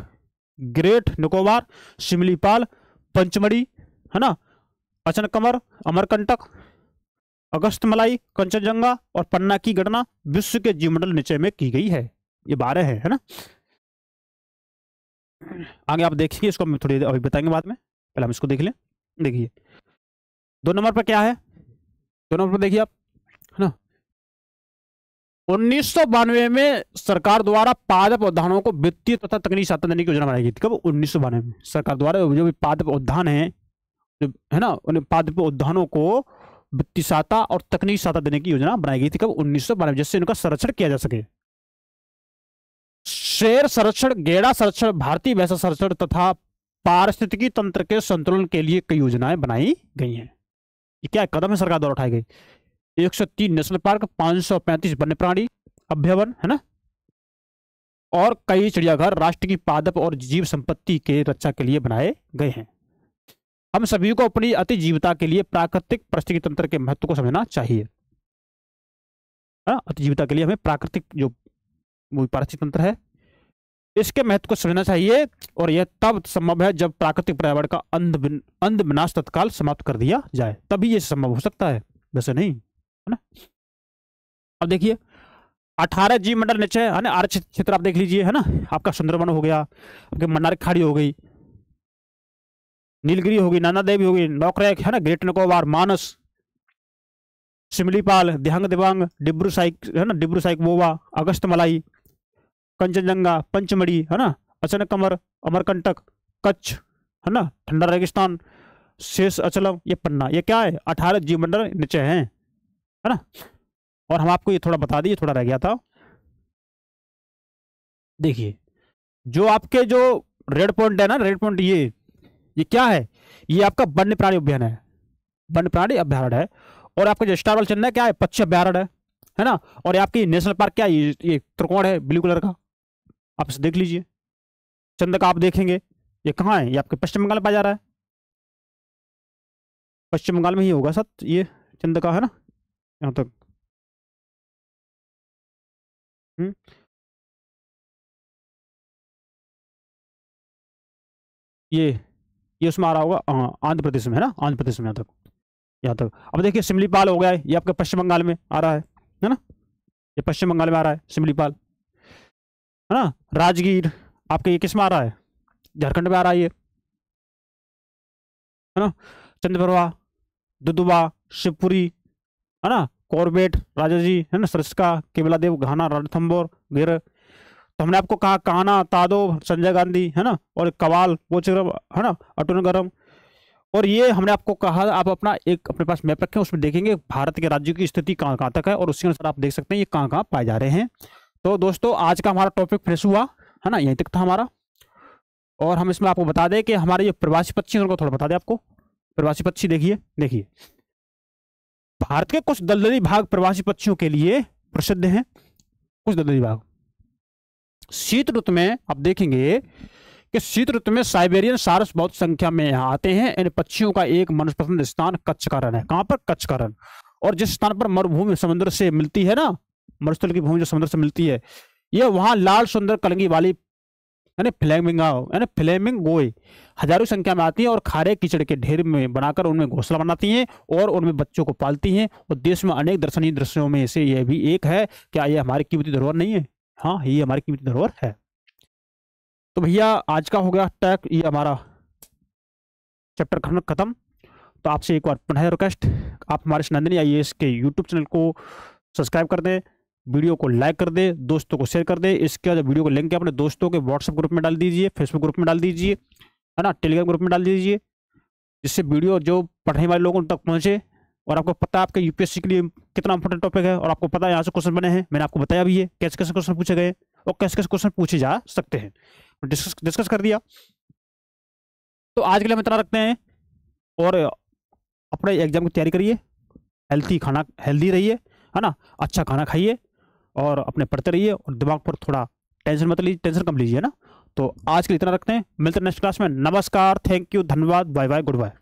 ग्रेट निकोबार, शिमलीपाल, पंचमढ़ी, है ना, अचनकमर, अमरकंटक, अगस्तमलाई, कंचनजंगा और पन्ना की गणना विश्व के जीवमंडल निचय में की गई है। ये 12 है ना। आगे आप देखिए, इसको हम थोड़ी अभी बताएंगे बाद में, पहले हम इसको देख लें। देखिए 2 नंबर पर क्या है, 2 नंबर पर देखिए आप, है ना। 1992 में सरकार द्वारा पादप उद्यानों को वित्तीय तथा तकनीकी सहायता देने की योजना बनाई गई थी। कब? 1992 में सरकार द्वारा जो भी पादप उद्यान है ना, उन पादप उद्यानों को वित्तीय सहायता और तकनीकी सहायता देने की योजना बनाई गई थी। कब? 1992, जिससे इनका संरक्षण किया जा सके। शेर संरक्षण, गेड़ा संरक्षण, भारतीय भैंसा संरक्षण तथा पारिस्थितिकी तंत्र के संतुलन के लिए कई योजनाएं बनाई गई हैं। ये क्या कदम है सरकार द्वारा उठाए गए? 103 नेशनल पार्क, 535 वन्य प्राणी अभ्यावन, है ना, और कई चिड़ियाघर राष्ट्र की पादप और जीव संपत्ति के रक्षा के लिए बनाए गए हैं। हम सभी को अपनी अतिजीवता के लिए प्राकृतिक पारिस्थितिकी तंत्र के महत्व को समझना चाहिए। अतिजीवता के लिए हमें प्राकृतिक जो पारिस्थितिकी तंत्र है इसके महत्व को समझना चाहिए, और यह तब संभव है जब प्राकृतिक पर्यावरण का अंध विनाश तत्काल समाप्त कर दिया जाए, तभी यह संभव हो सकता है, वैसे नहीं, है ना। अब देखिए 18 जीव मंडल निचय है ना, आरक्षित क्षेत्र आप देख लीजिए, है ना। आपका सुंदरवन हो गया, आपके मन्नार की खाड़ी हो गई, नीलगिरी होगी, नंदा देवी होगी, नौकरेख, है ना, ग्रेट निकोबार, मानस, शिमलीपाल, दिहांग दिबांग, डिब्रू साइक, है ना, डिब्रू साइक बोवा, अगस्तमलाई, कंचनजंगा, पंचमढ़ी, है ना, अचनकमर, अमरकंटक, कच्छ, है ना, ठंडा रेगिस्तान, शेष अचलम, ये पन्ना, ये क्या है? 18 जीव मंडल निचय हैं, है ना। और हम आपको ये थोड़ा बता दिए, थोड़ा रह गया था। देखिए जो आपके जो रेड पॉइंट है ना, रेड पॉइंट, ये क्या है? ये आपका वन्य प्राणी उद्यान है, वन्य प्राणी अभ्यारण्य है। और आपका जो स्टार वाला चिन्ह है क्या है? पक्षी अभ्यारण्य है ना। और आपकी नेशनल पार्क क्या है? ये त्रिकोण है ब्लू कलर का, आप इसे देख लीजिए। चंद का आप देखेंगे, ये कहाँ है? ये आपके पश्चिम बंगाल में पाया जा रहा है, पश्चिम बंगाल में ही होगा सर ये चंद का, है ना, यहाँ तक। ये उसमें आ रहा होगा, हाँ, आंध्र प्रदेश में, है ना, आंध्र प्रदेश में यहाँ तक, यहाँ तक। अब देखिए सिमलीपाल हो गया है, ये आपके पश्चिम बंगाल में आ रहा है ना, ये पश्चिम बंगाल में आ रहा है सिमलीपाल, है ना। राजगीर आपके ये किस में आ रहा है? झारखंड में आ रहा है ये, है ना। चंद्रप्रभा, दुदुबा, शिवपुरी, है ना, कॉर्बेट, राजाजी, है ना, सरस्का, केवलादेव, घाना, रणथंबोर, गिर। तो हमने आपको कहा कान्हा, तादो, संजय गांधी, है ना, और कवाल, पोचगरम, है ना, अटूनगरम। और ये हमने आपको कहा आप अपना एक अपने पास मैप रखें, उसमें देखेंगे भारत के राज्यों की स्थिति कहाँ कहाँ तक है, और उसके अनुसार आप देख सकते हैं ये कहाँ कहाँ पाए जा रहे हैं। तो दोस्तों आज का हमारा टॉपिक फिनिश हुआ, है ना, यहीं तक था हमारा। और हम इसमें आपको बता दें कि हमारे ये प्रवासी पक्षी उनको थोड़ा बता दें आपको। प्रवासी पक्षी देखिए भारत के कुछ दलदली भाग प्रवासी पक्षियों के लिए प्रसिद्ध हैं। कुछ दलदली भाग शीत ऋतु में आप देखेंगे कि शीत ऋतु में साइबेरियन सारस बहुत संख्या में यहाँ आते हैं। इन पक्षियों का एक मनपसंद स्थान कच्छ का रण है। कहाँ पर? कच्छ का रण। और जिस स्थान पर मरुभूमि समुद्र से मिलती है ना, मरुस्थल की भूमि जो समुद्र से मिलती है, यह वहां लाल सुंदर कलंगी वाली यानी फ्लेमिंगो यानी फ्लेमिंगोए हजारों संख्या में आती हैं और खारे कीचड़ के ढेर में बनाकर उनमें घोंसला बनाती हैं और उनमें बच्चों को पालती हैं। और देश में अनेक दर्शनीय दृश्यों में से यह भी एक है। क्या ये हमारी कीमती धरोहर नहीं है? हाँ, ये हमारी कीमती धरोहर है। तो भैया आज का हो गया टैग, ये हमारा चैप्टर खत्म। तो आपसे एक बार पुनः रिक्वेस्ट, आप हमारे नंदिनी IAS के यूट्यूब चैनल को सब्सक्राइब कर दें, वीडियो को लाइक कर दे, दोस्तों को शेयर कर दे। इसके बाद वीडियो को लिंक अपने दोस्तों के व्हाट्सएप ग्रुप में डाल दीजिए, फेसबुक ग्रुप में डाल दीजिए, है ना, टेलीग्राम ग्रुप में डाल दीजिए, जिससे वीडियो जो पढ़ने वाले लोगों तक पहुंचे। और आपको पता है आपके UPSC के लिए कितना इंपॉर्टेंट टॉपिक है, और आपको पता है यहाँ से क्वेश्चन बने हैं, मैंने आपको बताया भी है कैसे कैसे क्वेश्चन पूछे गए और कैसे कैसे क्वेश्चन पूछे जा सकते हैं, डिस्कस कर दिया। तो आज के लिए हम इतना रखते हैं और अपने एग्जाम की तैयारी करिए, हेल्दी रहिए, है ना, अच्छा खाना खाइए और अपने पढ़ते रहिए और दिमाग पर थोड़ा टेंशन कम लीजिए ना। तो आज के लिए इतना रखते हैं, मिलते हैं नेक्स्ट क्लास में। नमस्कार, थैंक यू, धन्यवाद, बाय बाय, गुड बाय।